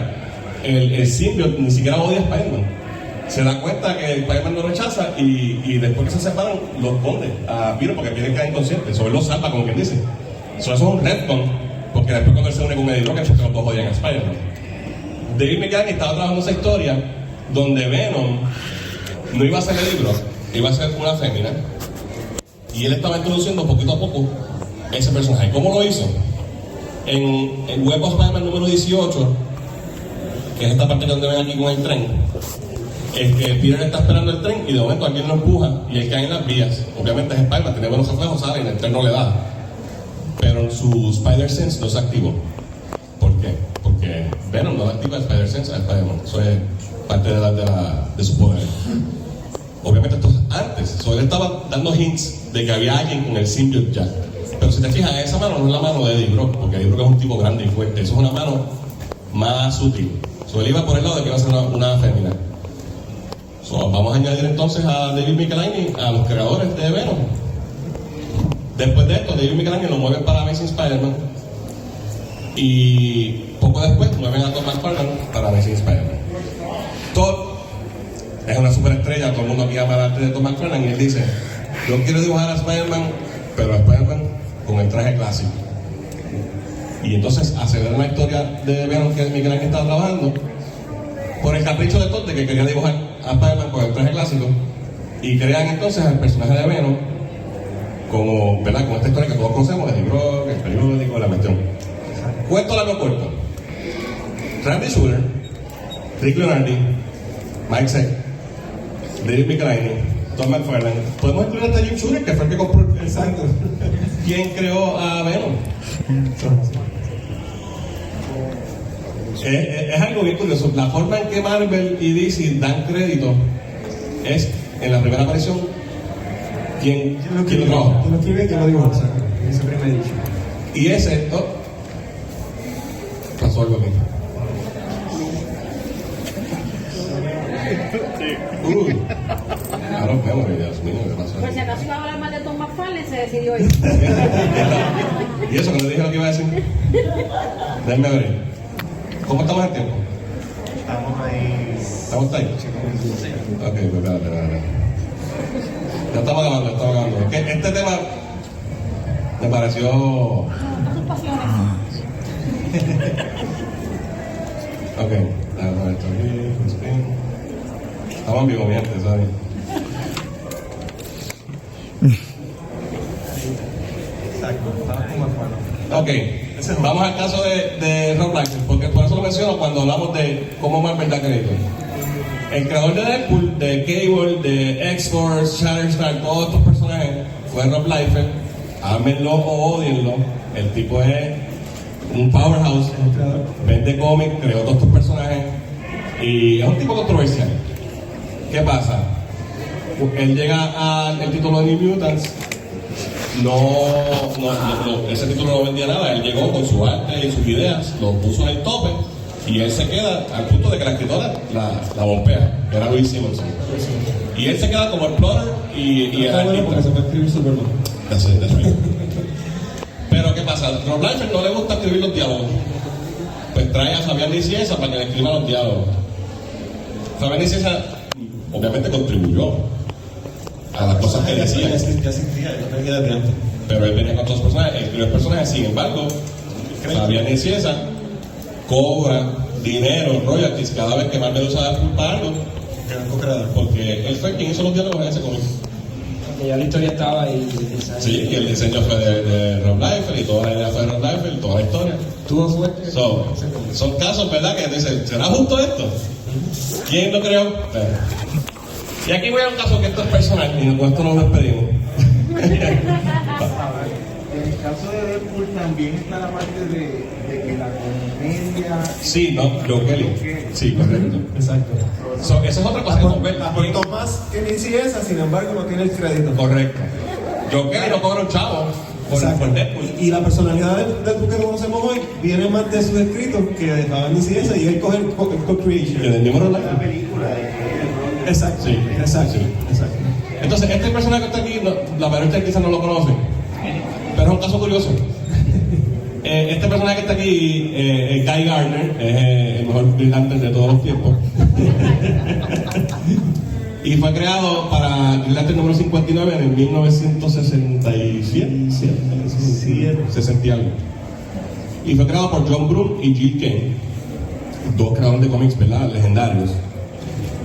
el symbiote ni siquiera odia a Spider-Man. Se da cuenta que Spider-Man lo rechaza y después que se separan, lo esconde a Peter porque Peter queda inconsciente. Sobre él lo salva, como quien dice. Eso es un retcon, porque después cuando él se une con Eddie Brock, es porque los dos odian a Spider-Man. David Michelinie estaba trabajando esa historia donde Venom no iba a ser Eddie Brock, iba a ser una fémina. Y él estaba introduciendo poquito a poco ese personaje. ¿Cómo lo hizo? En Web of Spider-Man número 18, que es esta parte donde ven aquí con el tren, Peter está esperando el tren y de momento alguien lo empuja y él cae en las vías. Obviamente es Spider-Man, tiene buenos reflejos, sale y el tren no le da. Pero su Spider-Sense no se activó. ¿Por qué? Porque Venom no activa el Spider-Sense a Spider-Man. Eso es parte de su poder. Obviamente esto es antes. Él estaba dando hints de que había alguien con el symbiote ya. Pero si te fijas, esa mano no es la mano de Eddie Brock, porque Eddie Brock es un tipo grande y fuerte. Eso es una mano más sutil. Él iba por el lado de que iba a ser una fémina. Vamos a añadir entonces a David Michelinie a los creadores de Venom. Después de esto, David Michelinie lo mueven para Amazing Spider-Man y poco después mueven a Todd McFarlane para Amazing Spider-Man. Todd es una superestrella, todo el mundo aquí ama el arte de Todd McFarlane y él dice: yo quiero dibujar a Spider-Man, pero a Spider-Man con el traje clásico. Y entonces acelera una historia de Venom que Michelinie estaba trabajando por el capricho de Todd de que quería dibujar a Spider-Man con el traje clásico, y crean entonces al personaje de Venom como, ¿verdad?, con esta historia que todos conocemos, Eddie Brock, el periódico, la cuestión. Cuento largo corto. Randy Shooter, Rick Leonardi, Mike Zeck, David Michelinie, Todd McFarlane. Podemos incluir hasta Jim Shooter, que fue el que compró el santo. ¿Quién creó a Venom? Es algo bien curioso. La forma en que Marvel y DC dan crédito es en la primera aparición. ¿Quién lo trabaja? ¿Quién lo escribe? ¿Quién lo dibuja? Ese primer dicho. Y ese... pasó algo aquí. Claro, memory, Dios mío, ¿qué pasó? Por si acaso iba a hablar más de Tom McFarlane, se decidió ir. ¿Y eso que no dije lo que iba a decir? Déjame ver. ¿Cómo estamos en tiempo? ¿Estamos ahí? Ok, pues espérate. Ya estamos acabando. Este tema me pareció... Sus pasiones. Ok, déjame ver esto aquí. Estamos en vivo, mi gente, ¿sabes? Ok, vamos al caso de Rob Liefeld, porque por eso lo menciono cuando hablamos de cómo Marvel da crédito. El creador de Deadpool, de Cable, de X-Force, Shatterstar, todos estos personajes fue Rob Liefeld. Ámenlo o odienlo, el tipo es un powerhouse, vende cómics, creó todos estos personajes y es un tipo controversial. ¿Qué pasa? Él llega al título de New Mutants. Ese título no vendía nada. Él llegó con su arte y sus ideas, lo puso en el tope y él se queda al punto de que la escritora la bombea, que era Louise Simonson. Y él se queda como explorer y el artista. Porque se puede escribir Superman. That's right. Pero ¿qué pasa? Rob Liefeld no le gusta escribir los diálogos. Pues trae a Fabián Nicieza para que le escriba los diálogos. Fabián Nicieza obviamente contribuyó a las cosas que decía. Pero él venía con otros personajes, escribió personajes. Sin embargo, Fabián Nicieza cobra dinero, royalties, cada vez que Marvel usa Deadpool para algo, porque él fue quien hizo los diálogos en ese cómic. Porque ya la historia estaba y sí, que el diseño fue de Rob Liefeld y toda la idea fue de Rob Liefeld, toda la historia. Tuvo suerte. Son casos, ¿verdad? Que dicen, ¿será justo esto? ¿Quién lo creó? Y aquí voy a un caso que esto es personal y con esto nos despedimos. En el caso de Deadpool también está la parte de que la comedia... Sí, no, Joe Kelly. Sí, correcto. Exacto. Eso es otra cosa que ver. Aportó más que Nicieza, sin embargo no tiene el crédito. Correcto. Joe Kelly no cobra un chavo Exacto. Deadpool. Y la personalidad del Deadpool que conocemos hoy viene más de sus escritos que de Fabián Incidenza y él coge el co-creation. En el mismo live. Exacto. Sí. Exacto. Exacto. Entonces, este personaje que está aquí, la mayoría de ustedes quizás no lo conocen, pero es un caso curioso. Este personaje que está aquí, Guy Gardner, es el mejor Green Lantern de todos los tiempos. Y fue creado para Green Lantern número 59 en el 1967. 60 y algo. Y fue creado por John Byrne y Jill Kane, dos creadores de cómics, ¿verdad? Legendarios.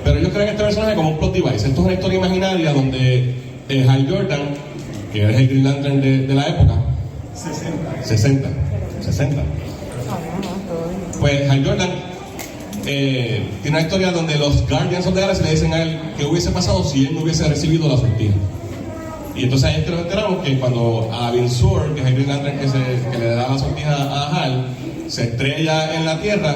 Pero ellos crean este personaje como un plot device. Esto es una historia imaginaria donde Hal Jordan, que es el Green Lantern de la época, 60. Pues Hal Jordan tiene una historia donde los Guardians of the Galaxy le dicen a él que hubiese pasado si él no hubiese recibido la sortija. Y entonces ahí es que nos enteramos que cuando Avin Sur, que es el Green Lantern que le da la sortija a Hal, se estrella en la Tierra,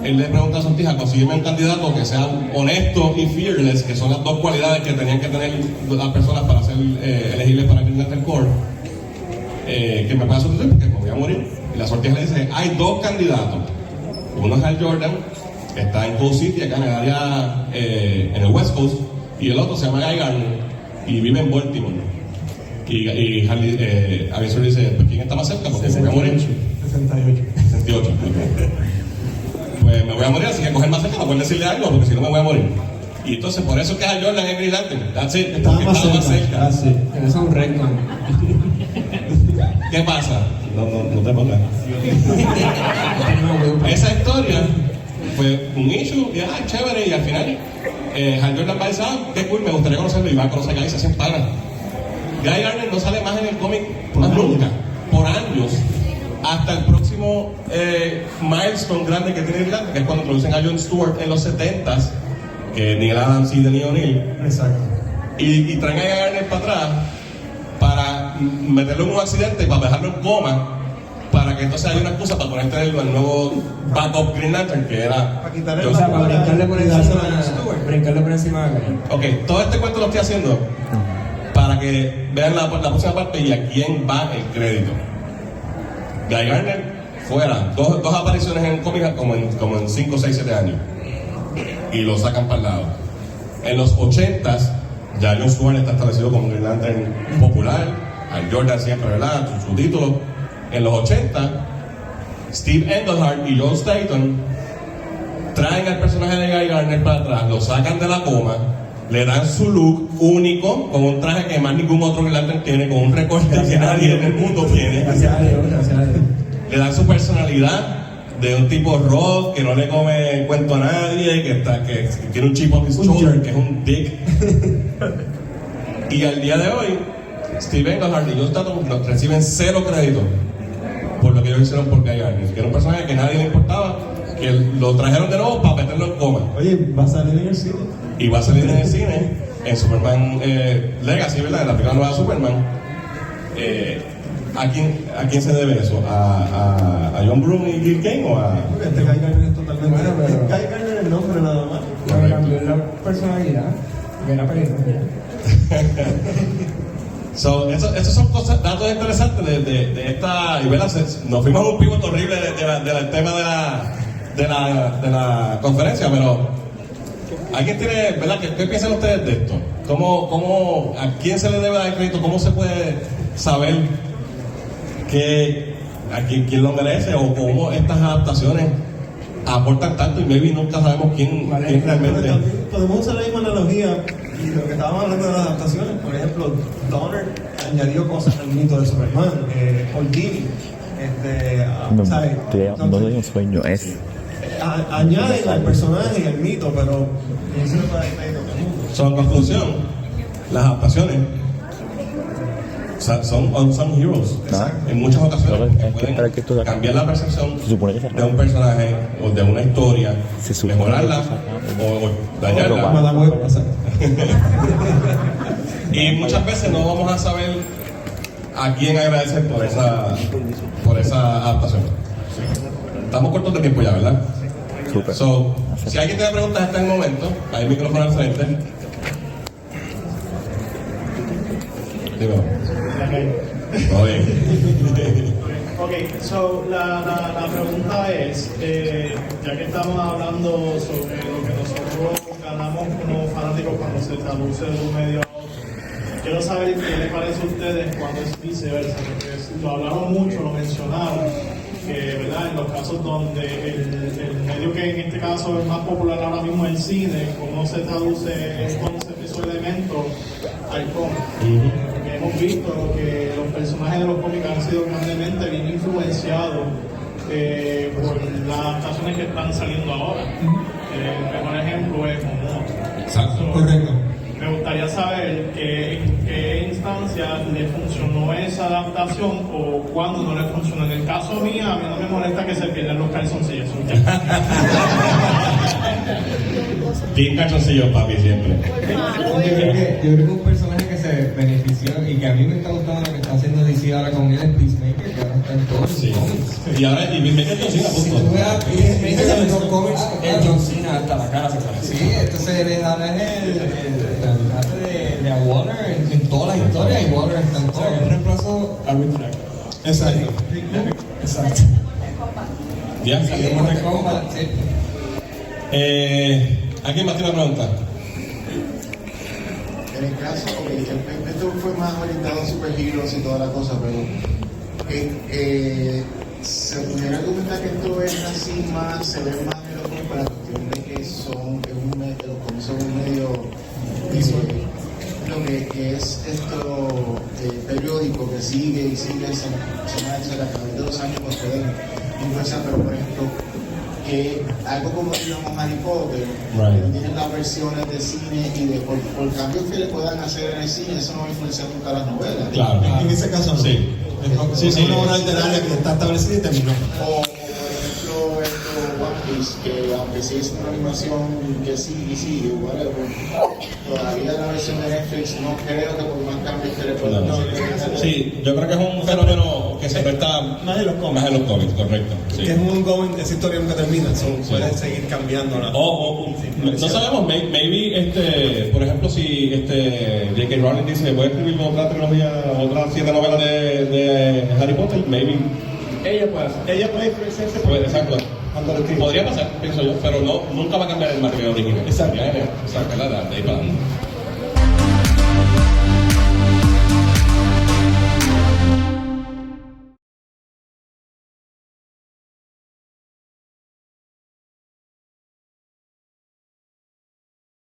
él le pregunta a la sortija: consígueme un candidato que sea honesto y fearless, que son las dos cualidades que tenían que tener las personas para ser elegibles para el Green Lantern Corps, que me pueda sustituir porque me voy a morir. Y la sortija le dice: hay dos candidatos. Uno es Hal Jordan, que está en Coast City, acá en el área, en el West Coast, y el otro se llama Guy Gardner y vive en Baltimore. Y Avin Sur dice: pues ¿quién está más cerca? Porque me voy a morir. 68. Pues me voy a morir, así que coger más cerca, no pueden decirle algo, porque si no me voy a morir. Y entonces por eso es que Hal Jordan es Green Lantern. That's it, Estaba porque más estaba más cerca. cerca. Ah, sí. Eso es un récord. ¿Qué pasa? No te pongas. Esa historia fue un issue, y chévere, y al final Hal Jordan va a decir: qué cool, me gustaría conocerlo, y va a conocer a Guy, se hacen panas. Guy Gardner no sale más en el cómic más nunca, por años, hasta el próximo milestone grande que tiene Grant, que es cuando introducen a John Stewart en los 70s, que Neil Adams y Denny O'Neil. Exacto. Y traen a Guy Gardner para atrás para meterlo en un accidente, para dejarlo en coma, para que entonces haya una excusa para ponerte el nuevo backup Green Lantern, que era... Para quitar el O sea, para brincarle por dárselo a Stewart. encima de Guy. Ok, todo este cuento lo estoy haciendo para que vean la próxima parte y a quién va el crédito. Guy Gardner fuera, dos apariciones en cómics como en 5, 6, 7 años, y lo sacan para el lado. En los 80s ya John Stewart está establecido como un Green Lantern popular, Hal Jordan siempre, ¿verdad?, su título. En los 80, Steve Englehart y John Staton traen al personaje de Guy Gardner para atrás, lo sacan de la coma, le dan su look único, con un traje que más ningún otro Green Lantern tiene, con un recorte que nadie en el mundo tiene. Gracias a Dios, gracias a Dios. Le dan su personalidad de un tipo rock que no le come cuento a nadie, que tiene un chip on his shoulder, que es un dick. Y al día de hoy, Steve Englehart y John Staton reciben 0 crédito por lo que ellos hicieron por Guy Gardner, que era un personaje que a nadie le importaba, que lo trajeron de nuevo para meterlo en coma. Oye, va a salir en el cine. Y va a salir en el cine, en Superman Legacy, ¿verdad?, en la película nueva de Superman. ¿A quién se debe eso? ¿A John Byrne y Jill Kane o a...? Este Guy Gardner es totalmente... Bueno, pero- Guy Gardner es el nombre nada más. Lo que cambió es la personalidad, que era película. Esos son datos interesantes de esta... Y ¿verdad? Nos fuimos a un pivot horrible del tema de la conferencia, pero... ¿Alguien tiene, verdad? ¿Qué piensan ustedes de esto? ¿A quién se le debe dar crédito? ¿Cómo se puede saber quién lo merece? ¿O cómo estas adaptaciones aportan tanto y maybe nunca sabemos quién realmente? Podemos usar la misma analogía y lo que estábamos hablando de las adaptaciones. Por ejemplo, Donner añadió cosas al mito de Superman. Paul Dini, ¿sabes? No doy un sueño, es... Añaden al personaje y al mito, pero eso no puede ser. En conclusión, las adaptaciones son unsung heroes. En muchas ocasiones pueden cambiar la percepción de un personaje o de una historia, mejorarla o dañarla. Y muchas veces no vamos a saber a quién agradecer por esa adaptación. Estamos cortos de tiempo ya, ¿verdad? Si alguien tiene preguntas hasta el momento, hay micrófono al frente. Dímelo. Ok, so la pregunta es, ya que estamos hablando sobre lo que nosotros ganamos como fanáticos cuando se traduce de un medio a otro, quiero saber qué les parece a ustedes cuando es viceversa, porque lo hablamos mucho, lo mencionaron, que ¿verdad? En los casos donde el medio que en este caso es más popular ahora mismo es el cine, cómo se traduce esos elementos al cómic. Porque hemos visto que los personajes de los cómics han sido grandemente bien influenciados por las adaptaciones que están saliendo ahora. El mejor ejemplo es Momoa. Exacto, correcto. Me gustaría saber en qué instancia le funcionó esa adaptación o cuándo no le funcionó. En el caso mío, a mí no me molesta que se pierdan los calzoncillos. Bien calzoncillos, papi, siempre. Yo creo que un personaje que se benefició y que a mí me está gustando lo que está haciendo DC ahora con él es Peacemaker, que ahora está en todos los cómics. Y ahora, y Peacemaker John Cena, Si tú punto. ves a Peacemaker en los cómics, El John Cena hasta la cara se parece. sí, entonces le dan el personaje de Waller en todas las historias y Waller está en O sea, él todas. reemplazó a Rick Flag. Exacto. Exacto. Ya. Salimos de Combat, sí. ¿Alguien más tiene una pregunta? En el caso, esto fue más orientado a superheroes y toda la cosa, pero se pudiera argumentar que esto es así más, se ve más en los cómics por la cuestión de que los cómics son un medio visual. Lo que es esto periódico que sigue y sigue, a través de los años pues pueden influenciar, pero por ejemplo, algo como digamos Harry Potter, tienen las versiones de cine y por cambios que le puedan hacer en el cine, eso no va a influenciar nunca las novelas. Claro. En ese caso no. Sí. Es una obra literaria que está establecida y terminó. O por ejemplo, One Piece, que aunque sí es una animación que sigue, whatever, todavía la versión de Netflix no creo que por más cambios que le puedan hacer. Sí, yo creo que es un fenómeno que se presta Más en los cómics. más en los cómics, correcto. Sí. Que es un ongoing, esa historia nunca termina, pueden seguir cambiando. No sabemos, maybe, por ejemplo, si J.K. Rowling dice voy a escribir otra trilogía, otras 7 novelas de Harry Potter, maybe Ella puede hacer. Ella puede influenciarse exacto. cuando lo escribe. Podría pasar, pienso yo, pero nunca va a cambiar el material original. Exacto. Exacto, de ahí para adelante.